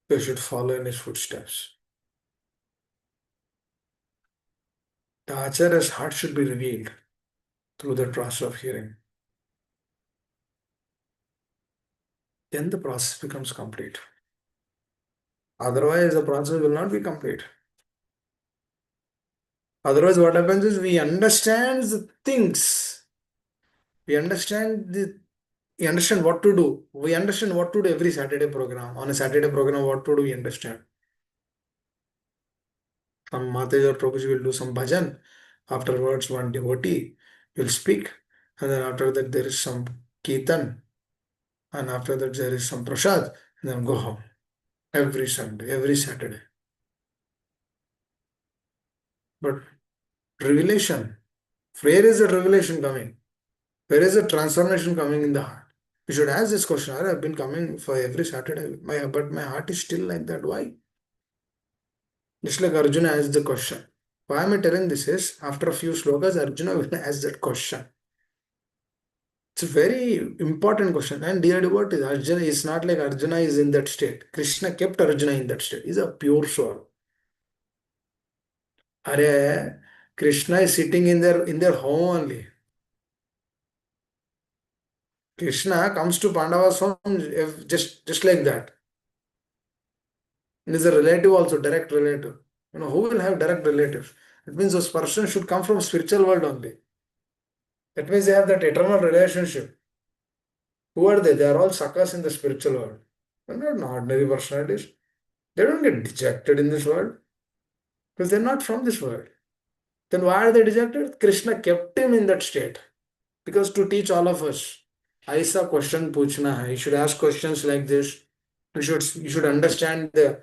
They should follow in his footsteps. The Acharya's heart should be revealed through the process of hearing. Then the process becomes complete. Otherwise, the process will not be complete. Otherwise, what happens is we understand the things. We understand the we understand what to do. We understand what to do every Saturday program. On a Saturday program, what to do, we understand. Some Mataji or Prabhuji will do some bhajan. Afterwards, one devotee will speak. And then after that, there is some kirtan. And after that, there is some prasad. And then go home. Every Sunday, every Saturday. But revelation, where is the revelation coming? Where is the transformation coming in the heart? You should ask this question. I have been coming for every Saturday, but my heart is still like that. Why? Just like Arjuna asked the question. Why am I telling this is, after a few slokas, Arjuna will ask that question. It's a very important question. And dear devotees, Arjuna is not like Arjuna is in that state. Krishna kept Arjuna in that state. He's a pure soul. Are Krishna is sitting in their home only. Krishna comes to Pandava's home just like that. And is a relative also, direct relative. Who will have direct relatives? It means those persons should come from spiritual world only. That means they have that eternal relationship. Who are they? They are all suckers in the spiritual world. They're not ordinary personalities. They don't get dejected in this world because they're not from this world. Then why are they dejected? Krishna kept him in that state because to teach all of us. Aisa question puchna hai. You should ask questions like this. You should understand the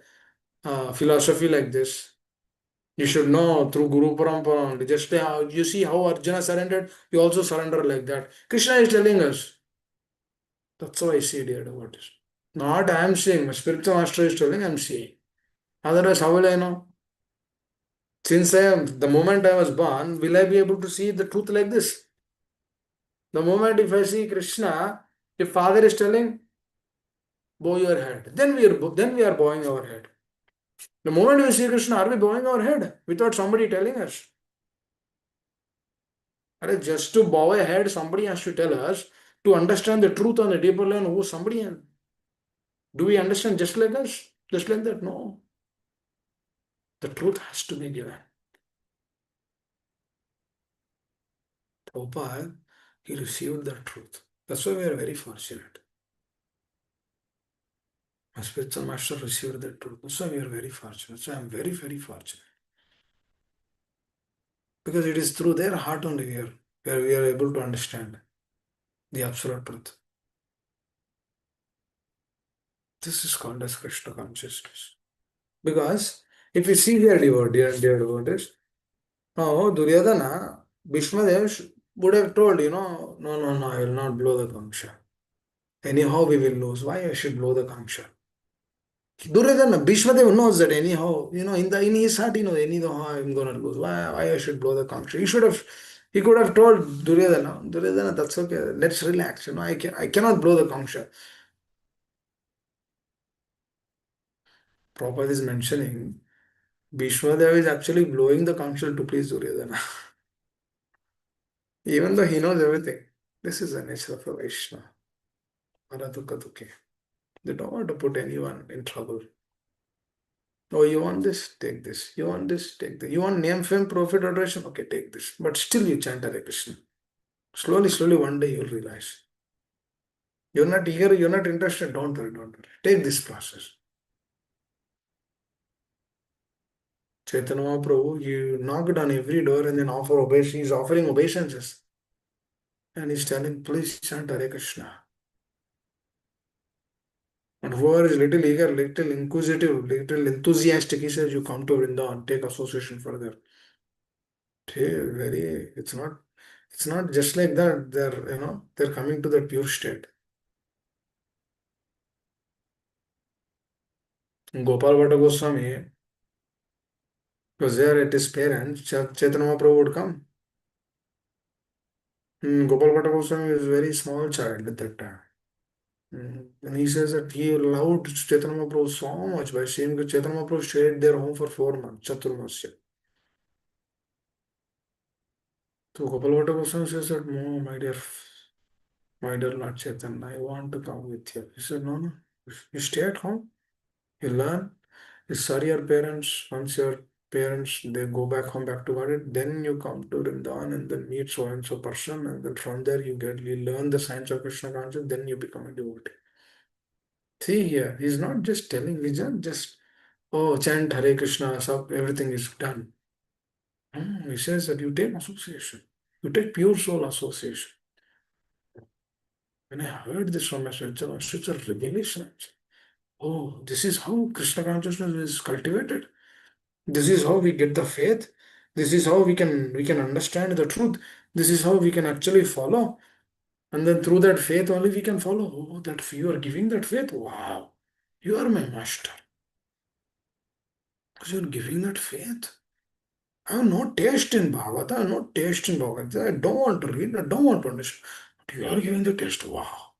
philosophy like this. You should know through Guru Parampara only. Just how you see how Arjuna surrendered, you also surrender like that. Krishna is telling us. That's how I see, dear devotees. Not I am seeing. My spiritual master is telling I am seeing. Otherwise, how will I know? Since the moment I was born, will I be able to see the truth like this? The moment if I see Krishna, if Father is telling, bow your head, then we are bowing our head. The moment we see Krishna, are we bowing our head without somebody telling us? Just to bow a head, somebody has to tell us to understand the truth on a deeper level. Who somebody else? Do we understand just like us? Just like that? No. The truth has to be given. Prabhupada, he received the truth. That's why we are very fortunate. My spiritual master received the truth. That's why we are very fortunate. So I'm very, very fortunate. Because it is through their heart only where we are able to understand the absolute truth. This is called as Krishna consciousness. Because if you see their dear devotees, now Duryodhana, Bhishmadev would have told, no, no, no, I will not blow the Kamsha. Anyhow, we will lose. Why I should blow the Kamsha? Duryodhana, Bhishmadev knows that anyhow, in his heart, anyhow I'm gonna lose. Why I should blow the Kamsha? He could have told Duryodhana, that's okay. Let's relax. I cannot blow the Kamsha. Prabhupada is mentioning Bhishmadev is actually blowing the council to please Duryodhana. Even though he knows everything. This is the nature of a Vaishnava. Maradukka Dukhe. They don't want to put anyone in trouble. Oh, you want this? Take this. You want this? Take this. You want name, fame, profit, adoration? Okay, take this. But still you chant Hare Krishna. Slowly, slowly, one day you'll realize. You're not eager, you're not interested. Don't worry, don't worry. Take this process. Chaitanya Mahaprabhu, you knocked on every door and then offer obeisance. He's offering obeisances. And he's telling, please chant Hare Krishna. And whoever is little eager, little inquisitive, little enthusiastic, he says, you come to Vrindavan, take association further. Hey, it's not just like that. They're coming to that pure state. Gopal Bhatta Goswami was there at his parents. Chaitanya Mahaprabhu would come. Gopal Bhatta Goswami was a very small child at that time. And he says that he loved Chaitanya Mahaprabhu so much by seeing that Chaitanya Mahaprabhu stayed their home for 4 months, Chaturmasya. So Gopal Bhatta Goswami says that, no, my dear Lord Chaitanya, I want to come with you. He said, no, no, you stay at home, you learn, you sorry your parents, once your parents, they go back home, back to God, then you come to Vrindavan and then meet so and so person, and then from there you learn the science of Krishna consciousness, then you become a devotee. See here, he's not just telling, he's not just, oh, chant Hare Krishna, so everything is done. No, he says that you take association, you take pure soul association. When I heard this from my Swachara, such a revelation. Oh, this is how Krishna consciousness is cultivated. This is how we get the faith. This is how we can understand the truth. This is how we can actually follow. And then through that faith only we can follow. Oh, that you are giving that faith. Wow. You are my master. Because you are giving that faith. I have no taste in Bhagavata. I have no taste in Bhagavad Gita. I don't want to read. I don't want to understand. But you are giving the taste. Wow.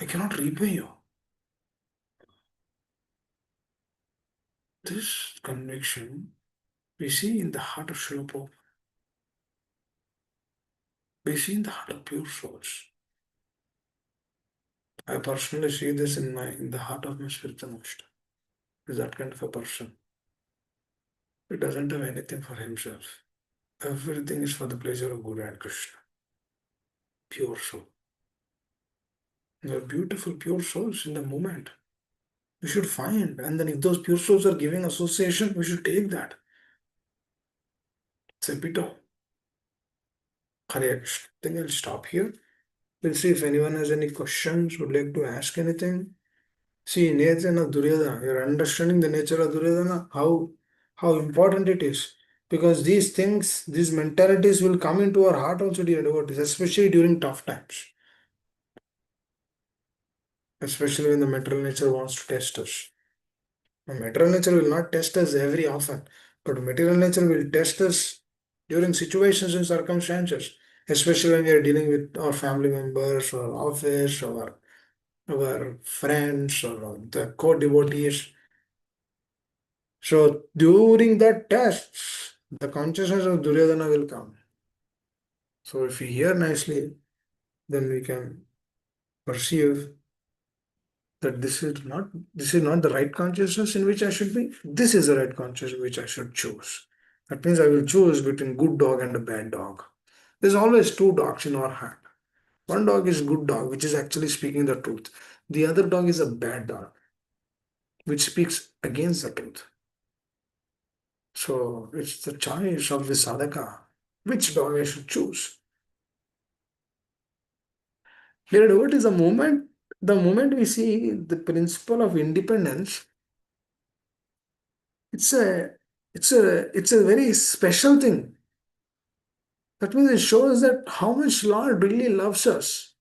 I cannot repay you. This conviction we see in the heart of Srila Prabhupada. We see in the heart of pure souls. I personally see this in the heart of my spiritual master. He's that kind of a person. He doesn't have anything for himself. Everything is for the pleasure of Guru and Krishna. Pure soul. They are beautiful, pure souls in the moment. We should find, and then if those pure souls are giving association, we should take that. It's a bit of Hare Krishna. I think I'll stop here. We'll see if anyone has any questions, would like to ask anything. See, nature of Duryodhana, you're understanding the nature of Duryodhana, how important it is. Because these things, these mentalities will come into our heart also, dear devotees, especially during tough times. Especially when the material nature wants to test us. The material nature will not test us every often, but material nature will test us during situations and circumstances, especially when we are dealing with our family members or office or our friends or the co-devotees. So during that test, the consciousness of Duryodhana will come. So if we hear nicely, then we can perceive that this is not the right consciousness in which I should be. This is the right consciousness which I should choose. That means I will choose between good dog and a bad dog. There's always two dogs in our hand. One dog is good dog, which is actually speaking the truth. The other dog is a bad dog, which speaks against the truth. So it's the choice of the sadhaka, which dog I should choose. Here, what is the moment? The moment we see the principle of independence, it's a it's a very special thing. That means it shows that how much Lord really loves us,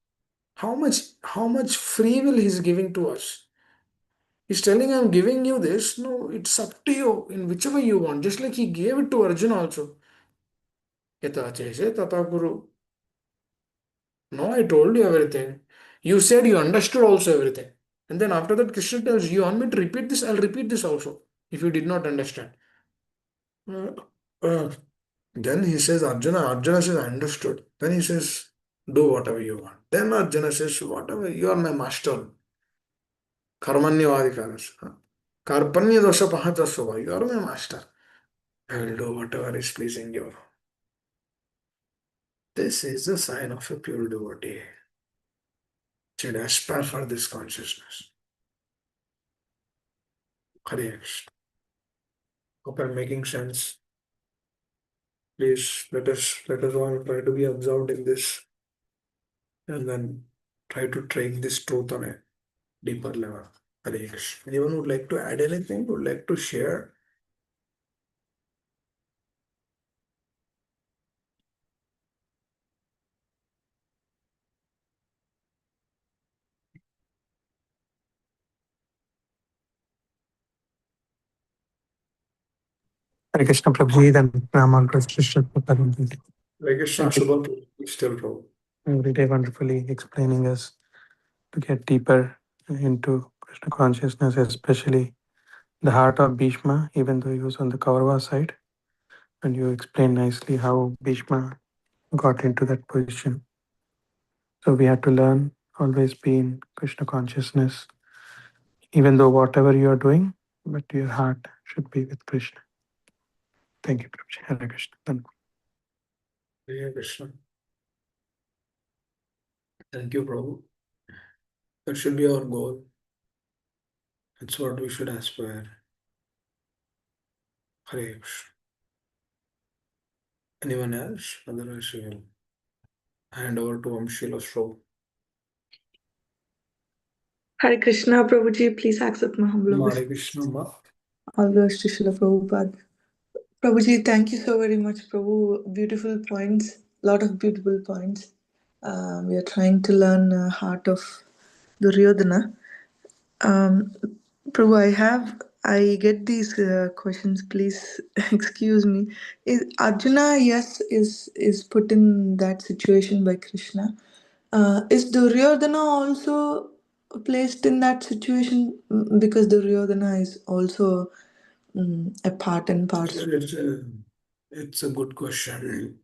how much free will He's giving to us. He's telling, I'm giving you this. No, it's up to you in whichever you want. Just like He gave it to Arjuna also. Yata chese tata guru. No, I told you everything. You said you understood also everything. And then after that, Krishna tells you, want me to repeat this? I'll repeat this also. If you did not understand. Uh, uh, then he says, Arjuna says, I understood. Then he says, do whatever you want. Then Arjuna says, whatever, you are my master. Karmanyavadikaras. Karpanya dosha pahatasva. You are my master. I will do whatever is pleasing you. This is the sign of a pure devotee. Should aspire for this consciousness. Hare Krishna. Hope I'm making sense. Please let us all try to be absorbed in this and then try to take this truth on a deeper level. Hare Krishna. Anyone would like to add anything? Would like to share? Hare Krishna Prabhuji, then Ramal Krishna Prabhuji. Hare Krishna. Shubha. Still Prabhu. Every day wonderfully explaining us to get deeper into Krishna consciousness, especially the heart of Bhishma, even though he was on the Kaurava side. And you explained nicely how Bhishma got into that position. So we had to learn, always be in Krishna consciousness, even though whatever you are doing, but your heart should be with Krishna. Thank you, Prabhuji. Hare Krishna. Hare Krishna. Thank you, Prabhu. That should be our goal. That's what we should aspire. Hare Krishna. Anyone else? Otherwise, we will hand over to Amshila Shro. Hare Krishna, Prabhuji, please accept my humble Hare Krishna Ma. all goes to Srila Prabhupada. Prabhuji, thank you so very much, Prabhu. Beautiful points, lot of beautiful points. We are trying to learn heart of Duryodhana. Um, Prabhu, I get these questions. Please excuse me. Is Arjuna, yes, is put in that situation by Krishna. Is Duryodhana also placed in that situation? Because Duryodhana is also a part and parcel. It's a good question.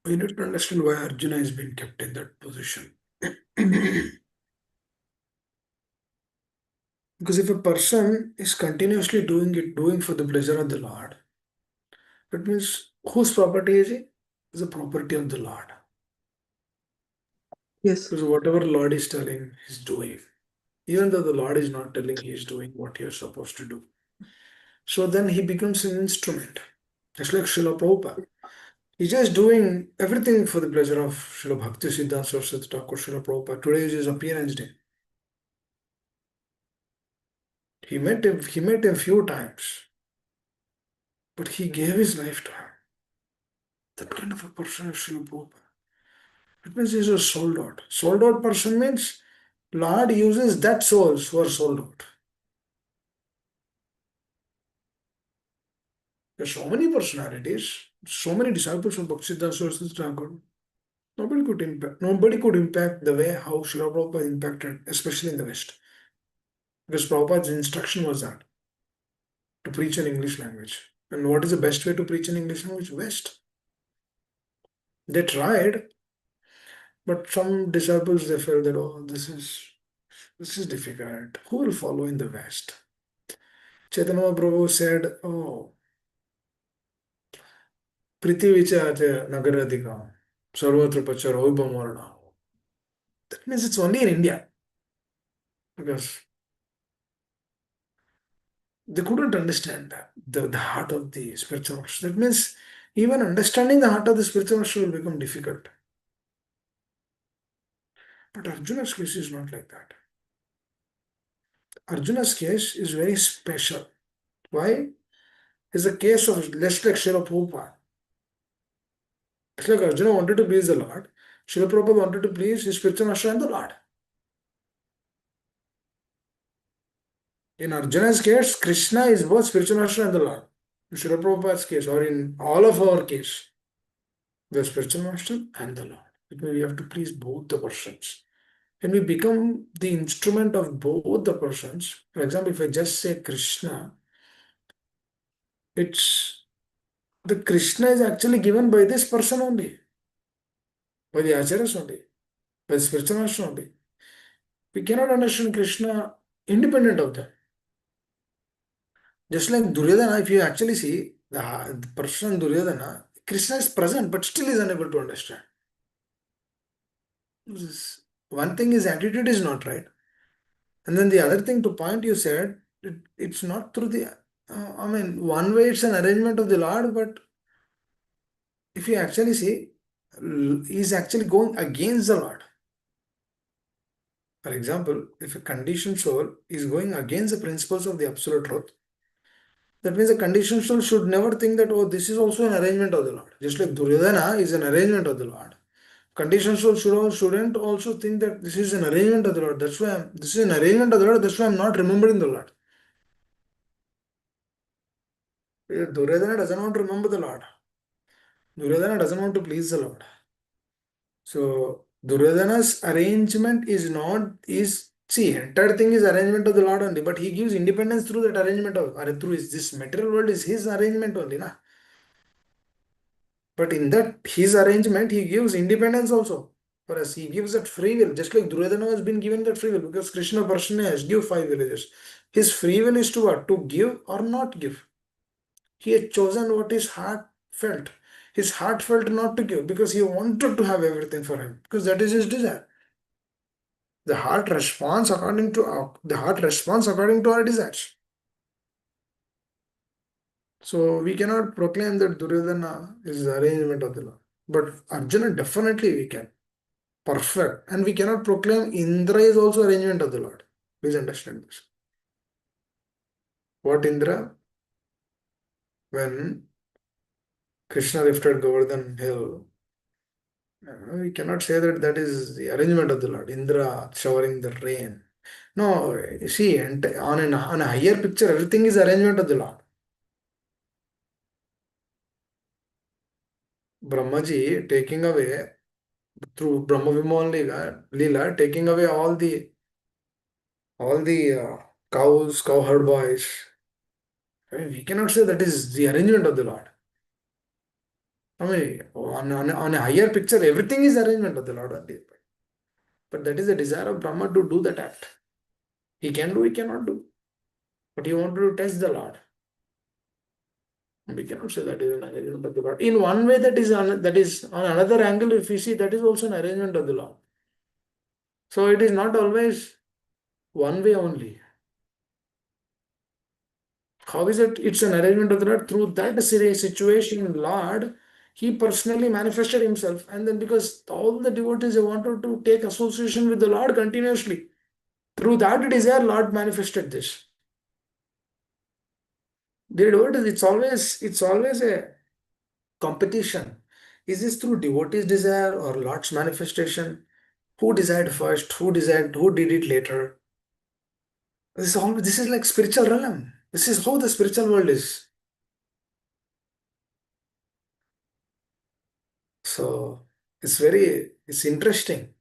We need to understand why Arjuna has been kept in that position. Because if a person is continuously doing for the pleasure of the Lord, that means whose property is he? It's the property of the Lord. Yes. Because whatever Lord is telling, he's doing. Even though the Lord is not telling, he is doing what he is supposed to do. So then he becomes an instrument. Just like Srila Prabhupada. He's just doing everything for the pleasure of Srila Bhakti Siddhanta Saraswati Thakur, Srila Prabhupada. Today is his appearance day. He met him few times, but he gave his life to him. That kind of a person is Srila Prabhupada. It means he's a sold out. Sold out person means Lord uses that souls who are sold out. There's so many personalities, so many disciples of Bhakti Siddhanta Saraswati Thakur. Nobody could impact the way how Srila Prabhupada impacted, especially in the West. Because Prabhupada's instruction was that to preach in English language. And what is the best way to preach in English language? West. They tried, but some disciples they felt that this is difficult. Who will follow in the West? Chaitanya Prabhu said, "Oh, Prithivicha Nagaradika, Sarvatra Pachar Oibamorna." That means it's only in India. Because they couldn't understand the heart of the spiritual master. That means even understanding the heart of the spiritual master will become difficult. But Arjuna's case is not like that. Arjuna's case is very special. Why? It's a case of less like Srila Prabhupada. It's like Arjuna wanted to please the Lord. Srila Prabhupada wanted to please his spiritual master and the Lord. In Arjuna's case, Krishna is both spiritual master and the Lord. In Srila Prabhupada's case, or in all of our case, the spiritual master and the Lord. It means we have to please both the persons. When we become the instrument of both the persons, for example, if I just say Krishna, it's the Krishna is actually given by this person only, by the acharyas only, by the spiritual master only. We cannot understand Krishna independent of that. Just like Duryodhana, if you actually see the person Duryodhana, Krishna is present but still is unable to understand. One thing, his attitude is not right. And then the other thing to point you said, it's not through the, one way it's an arrangement of the Lord, but if you actually see, he's actually going against the Lord. For example, if a conditioned soul is going against the principles of the absolute truth, that means a conditioned soul should never think that, oh, this is also an arrangement of the Lord. Just like Duryodhana is an arrangement of the Lord. Conditioned soul shouldn't also think that this is an arrangement of the Lord. That's why this is an arrangement of the Lord. That's why I'm not remembering the Lord. Duryodhana doesn't want to remember the Lord. Duryodhana doesn't want to please the Lord. So Duryodhana's arrangement is not is see entire thing is arrangement of the Lord only, but he gives independence through that arrangement of through this material world is his arrangement only, na. But in that his arrangement he gives independence also. For us, he gives that free will, just like Duryodhana has been given that free will because Krishna personally has give 5 villages. His free will is to what? To give or not give. He had chosen what his heart felt. His heart felt not to give because he wanted to have everything for him because that is his desire. The heart responds according to our desires. So we cannot proclaim that Duryodhana is the arrangement of the Lord. But Arjuna definitely we can. Perfect. And we cannot proclaim Indra is also arrangement of the Lord. Please understand this. What Indra? When Krishna lifted Govardhan hill, we cannot say that that is the arrangement of the Lord. Indra showering the rain. No, see, on a higher picture, everything is arrangement of the Lord. Brahmaji taking away through Brahma Vimohan Leela, taking away all the cows, cowherd boys. I mean, we cannot say that is the arrangement of the Lord. I mean, on a higher picture, everything is arrangement of the Lord only. But that is the desire of Brahma to do that act. He can do, he cannot do. But he wanted to test the Lord. We cannot say that is an arrangement of the Lord. In one way, that is on another angle, if we see, that is also an arrangement of the Lord. So it is not always one way only. How is it? It's an arrangement of the Lord. Through that situation, Lord, he personally manifested himself. And then because all the devotees wanted to take association with the Lord continuously, through that desire, Lord manifested this. The devotees, it's always a competition. Is this through devotees' desire or Lord's manifestation? Who desired first? Who did it later? This is like spiritual realm. This is how the spiritual world is. So it's interesting.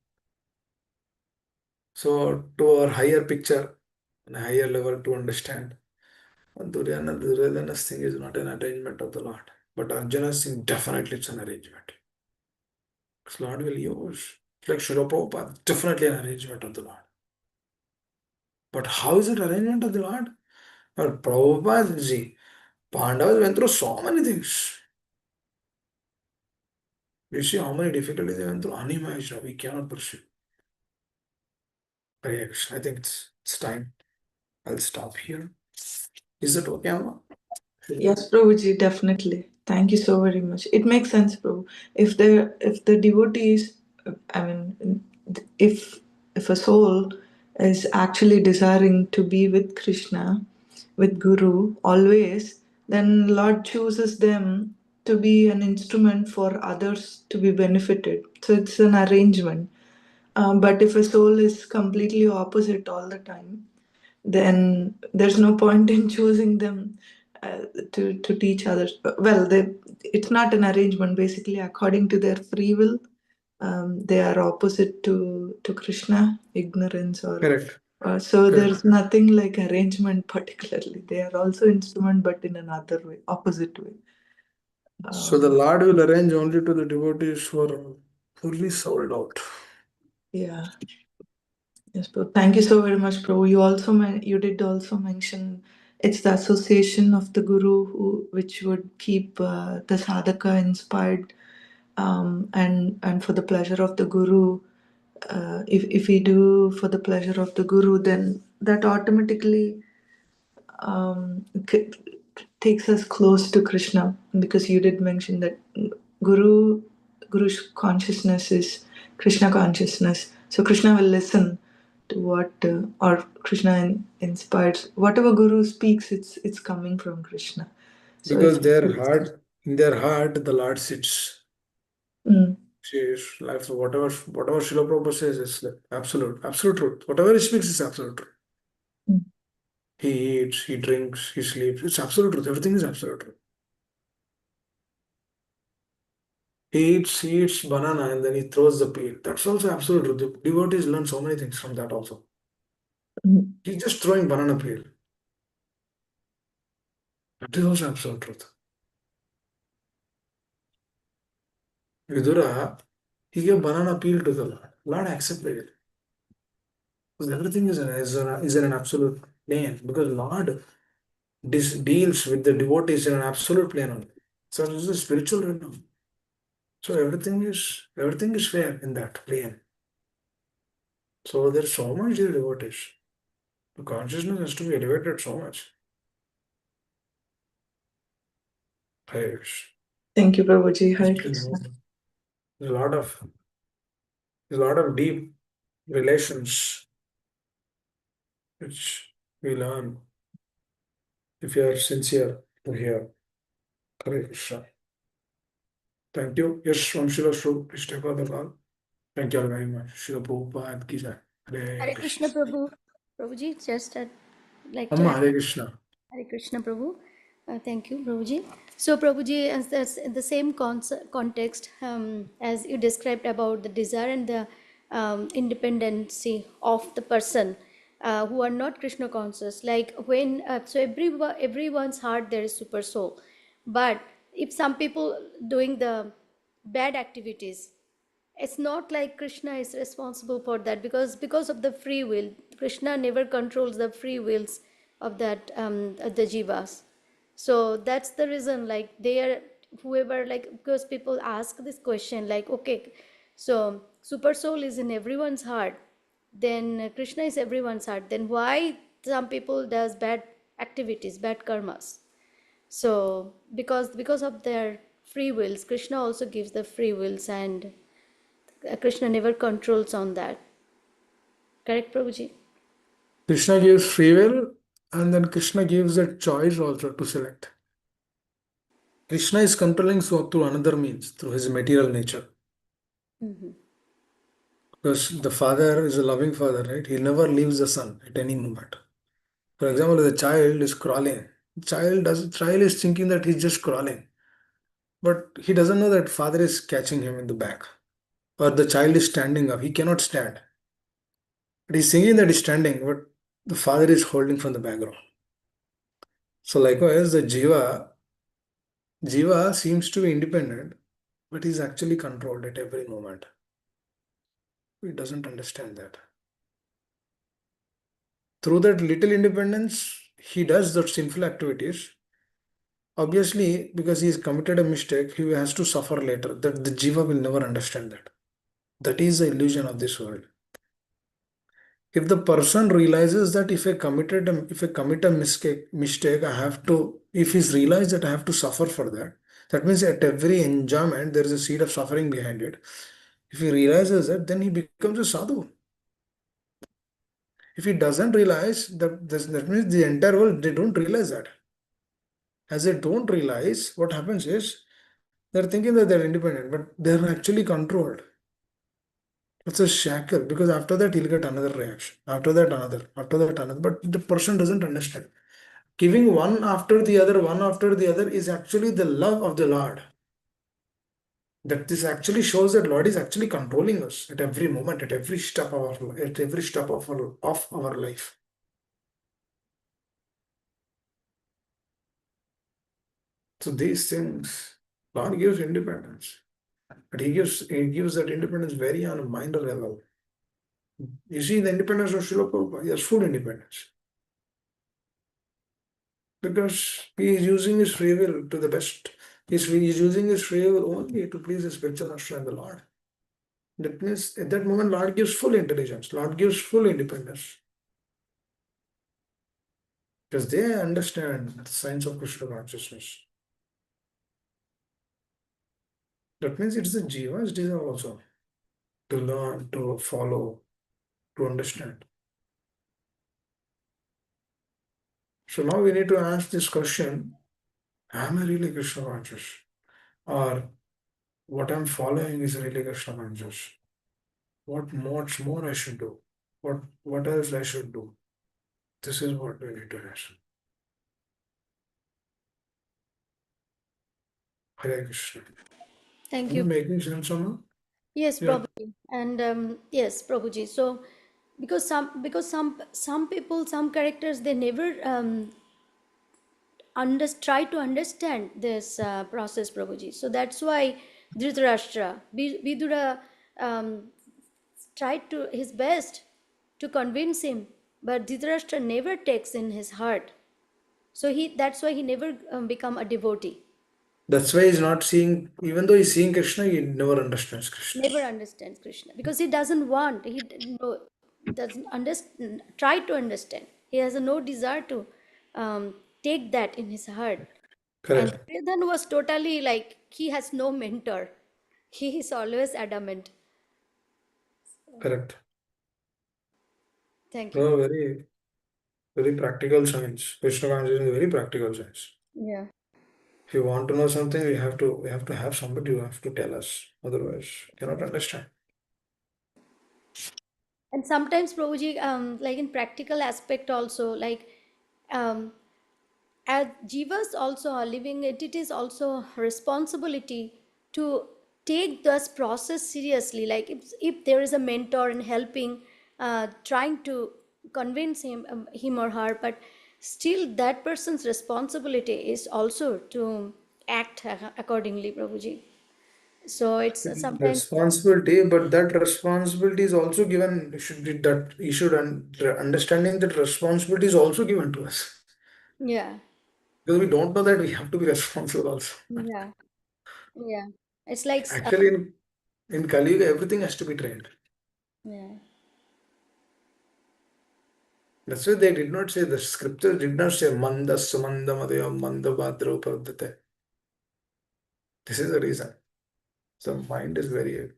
So to our higher picture, and a higher level to understand, Duryodhana's thing is not an arrangement of the Lord, but Arjuna's thing definitely it's an arrangement. Because Lord will use, like Srila Prabhupada, definitely an arrangement of the Lord. But how is it arrangement of the Lord? Well, Prabhupada, see, Pandavas went through so many things. You see how many difficulties they went through, unimaginable, we cannot perceive. Hare Krishna, I think it's time. I'll stop here. Is it okay, Amma? Yes, Prabhuji, definitely. Thank you so very much. It makes sense, Prabhu. If the devotees, I mean, if if a soul is actually desiring to be with Krishna, with Guru always, then Lord chooses them to be an instrument for others to be benefited. So it's an arrangement. But if a soul is completely opposite all the time, then there's no point in choosing them to teach others. Well, it's not an arrangement. Basically, according to their free will, they are opposite to Krishna, ignorance or Correct. so Correct. there's nothing like arrangement particularly. They are also instrument, but in another way, opposite way. So the Lord will arrange only to the devotees who are fully sold out. Yeah. Yes, Prabhu. Thank you so very much, Prabhu. You also you did also mention it's the association of the Guru which would keep the sadhaka inspired, and for the pleasure of the Guru. If we do for the pleasure of the Guru, then that automatically um, c- takes us close to Krishna, because you did mention that Guru's consciousness is Krishna consciousness. So Krishna will listen to what or Krishna inspires whatever Guru speaks. It's coming from Krishna. So Because it's their heart, in their heart, the Lord sits. mm, She is life. Whatever Srila Prabhupada says is the absolute truth. Whatever he speaks is absolute truth. mm, He eats, he drinks, he sleeps. It's absolute truth. Everything is absolute truth. He eats banana and then he throws the peel. That's also absolute truth. The devotees learn so many things from that also. mm. He's just throwing banana peel. That is also absolute truth. Vidura, he gave banana peel to the Lord. Lord accepted it. Because everything is in an absolute plane. Because Lord deals with the devotees in an absolute plane only. So this is a spiritual realm. So everything is fair in that plane. So there's so much dear devotees. The consciousness has to be elevated so much. Hare Krishna. Thank you, Prabhuji. It's Hare been Krishna. a lot of deep relations which we learn if you are sincere to hear. Hare Krishna. Thank you. Yes, Swam Shila Shru, please take over the call. Thank you all very much. Shila Prabhupada ki jai. Hare Hare Krishna Krishna. Prabhu. Prabhuji, just like to Amma add. Hare Krishna. Hare Krishna Prabhu. Thank you, Prabhuji. So, Prabhuji, as that's in the same context as you described about the desire and the independency of the person who are not Krishna conscious, like when, so everyone's heart there is super soul. But if some people doing the bad activities, it's not like Krishna is responsible for that, because of the free will. Krishna never controls the free wills of that the jivas. So that's the reason, like they are, whoever, like, because people ask this question like, okay, so super soul is in everyone's heart, then Krishna is everyone's heart, then why some people does bad activities, bad karmas? So because of their free wills, Krishna also gives the free wills, and Krishna never controls on that. Correct, Prabhuji? Krishna gives free will and then Krishna gives a choice also to select. Krishna is controlling so through another means, through his material nature. Mm-hmm. Because the father is a loving father, right? He never leaves the son at any moment. For example, the child is crawling. Child is thinking that he's just crawling. But he doesn't know that father is catching him in the back. Or the child is standing up. He cannot stand. But he's thinking that he's standing, but the father is holding from the background. So likewise, the Jiva seems to be independent, but he's actually controlled at every moment. He doesn't understand that. Through that little independence, he does those sinful activities. Obviously, because he's committed a mistake, he has to suffer later. That the Jiva will never understand that. That is the illusion of this world. If the person realizes that if I commit a mistake, I have to. If he's realized that I have to suffer for that, that means at every enjoyment there is a seed of suffering behind it. If he realizes that, then he becomes a sadhu. If he doesn't realize that means the entire world, they don't realize that. As they don't realize, what happens is they're thinking that they're independent, but they're actually controlled. It's a shackle because after that he'll get another reaction. After that another. But the person doesn't understand. Giving one after the other is actually the love of the Lord. That this actually shows that Lord is actually controlling us at every moment, at every step of our life. So these things, Lord gives independence, but He gives that independence very on a minor level. You see, the independence of Srila Prabhupada, he has full independence because he is using his free will to the best. He's using his free will only to please his spiritual master and the Lord. That means at that moment, Lord gives full intelligence, Lord gives full independence. Because they understand the science of Krishna consciousness. That means it's the Jiva's desire also to learn, to follow, to understand. So now we need to ask this question: am I really Krishna conscious? Or what I'm following is really Krishna conscious? What much more I should do? What else I should do? This is what we need to ask. Hare Krishna. Thank Am I you. making sense somehow? Yes, Yeah, Prabhuji. And yes, Prabhuji. So because some people, some characters, they never try to understand this process, Prabhuji. So that's why Dhritarashtra, Vidura tried to his best to convince him, but Dhritarashtra never takes in his heart. So that's why he never become a devotee. that's why he's not seeing, even though he's seeing Krishna, he never understands Krishna. Never understands Krishna because he doesn't want. Doesn't understand. Try to understand. He has no desire to take that in his heart. And Correct, Duryodhan was totally like he has no mentor. He is always adamant. correct. Thank you. No, very, very practical science. Krishna consciousness is very practical science. Yeah. If you want to know something, we have to have somebody who have to tell us. Otherwise, you cannot understand. And sometimes, Prabhuji, like in practical aspect also, like um, as jivas also are living entities also responsibility to take this process seriously. Like if there is a mentor and helping, trying to convince him or her, but still that person's responsibility is also to act accordingly, Prabhuji. So it's sometimes Responsibility, but that responsibility is also given. Should be that you should understanding that responsibility is also given to us yeah, because we don't know that we have to be responsible also. yeah, yeah. It's like Actually, in Kali Yuga, everything has to be trained. yeah. That's why they did not say, the scripture did not say manda sumanda madhya manda bhadra upadate. This is the reason. The mind is very,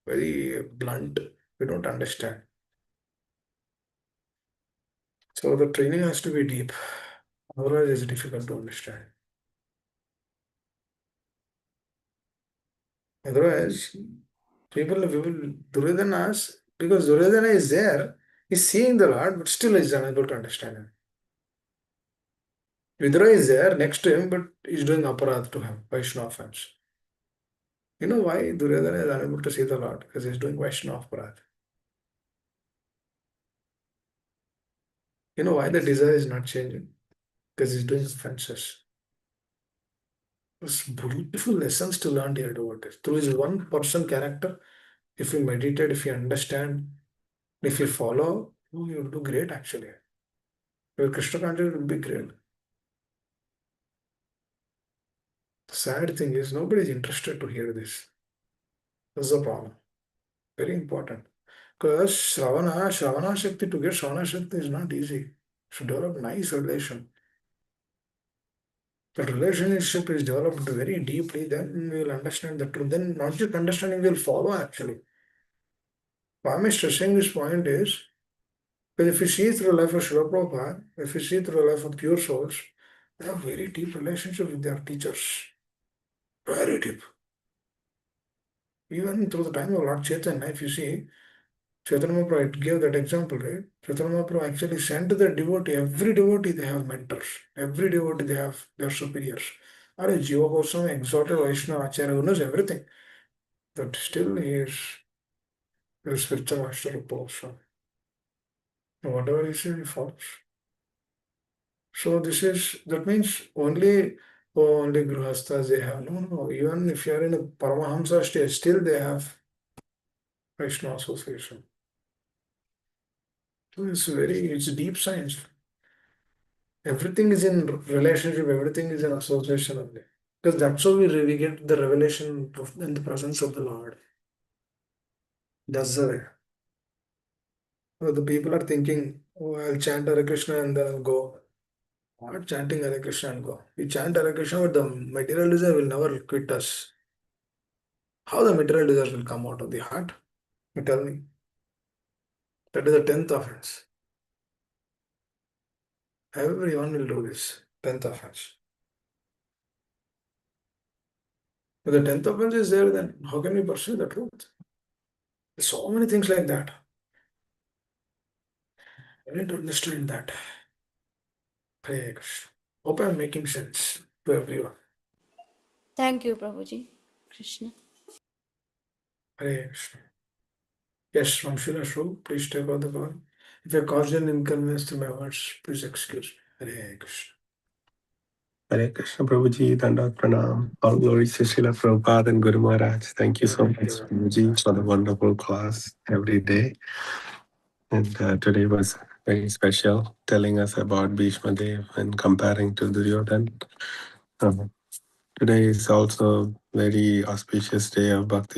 very blunt. We don't understand. So the training has to be deep. Otherwise, it's difficult to understand. Otherwise, people, Duryodhana, because Duryodhana is there, he's seeing the Lord, but still is unable to understand him. Vidura is there next to him, but he's doing aparadh to him, Vaishnava offense. You know why Duryodhana is unable to see the Lord? Because he's doing Vaishnava aparadh. You know why the desire is not changing? Because he's doing offenses. There's beautiful lessons to learn here about this. Through his one person character, if you meditate, if you understand, if you follow, you'll do great actually. Your Krishna consciousness will be great. The sad thing is nobody is interested to hear this. That's the problem. Very important. Because Shravana Shakti, to get Shravana Shakti is not easy. To develop nice relation. The relationship is developed very deeply, then we will understand the truth. Then not just understanding, we will follow actually. Why am I stressing this point is, because if you see through the life of Srila Prabhupada, if you see through the life of pure souls, they have very deep relationship with their teachers. Very deep. Even through the time of Lord Chaitanya, if you see, Chaitanya Mahaprabhu gave that example, right? Chaitanya Mahaprabhu actually sent to the devotee, every devotee they have mentors. Every devotee they have their superiors. Are Jiva Goswami exalted Vaishnava Acharya who knows everything. But still he is spiritual master of Goswami. Whatever he says, he follows. So that means only Grihasthas they have. No. Even if you are in a Paramahamsa state, still they have Vaishnava association. So it's deep science. Everything is in relationship, everything is in association only. Because that's how we get the revelation in the presence of the Lord. That's the way. So the people are thinking, oh, I'll chant Hare Krishna and then I'll go. Not chanting Hare Krishna and go. We chant Hare Krishna, but the material desire will never quit us. How the material desire will come out of the heart? You tell me. That is the 10th offense. Everyone will do this. 10th offense. If the 10th offense is there, then how can we pursue the truth? There's so many things like that. I need to understand that. Hare Krishna. Hope I'm making sense to everyone. Thank you, Prabhuji. Krishna. Hare Krishna. Yes, Ramshila Shru, please take over the call. If I caused an inconvenience to my words, please excuse me. Hare Krishna. Hare Krishna Prabhuji, Dandavat Pranam. All glories to Srila Prabhupada and Guru Maharaj. Thank you so much, Prabhuji, for the wonderful class every day. And today was very special, telling us about Bhishma Dev and comparing to Duryodhan. Today is also very auspicious day of Bhakti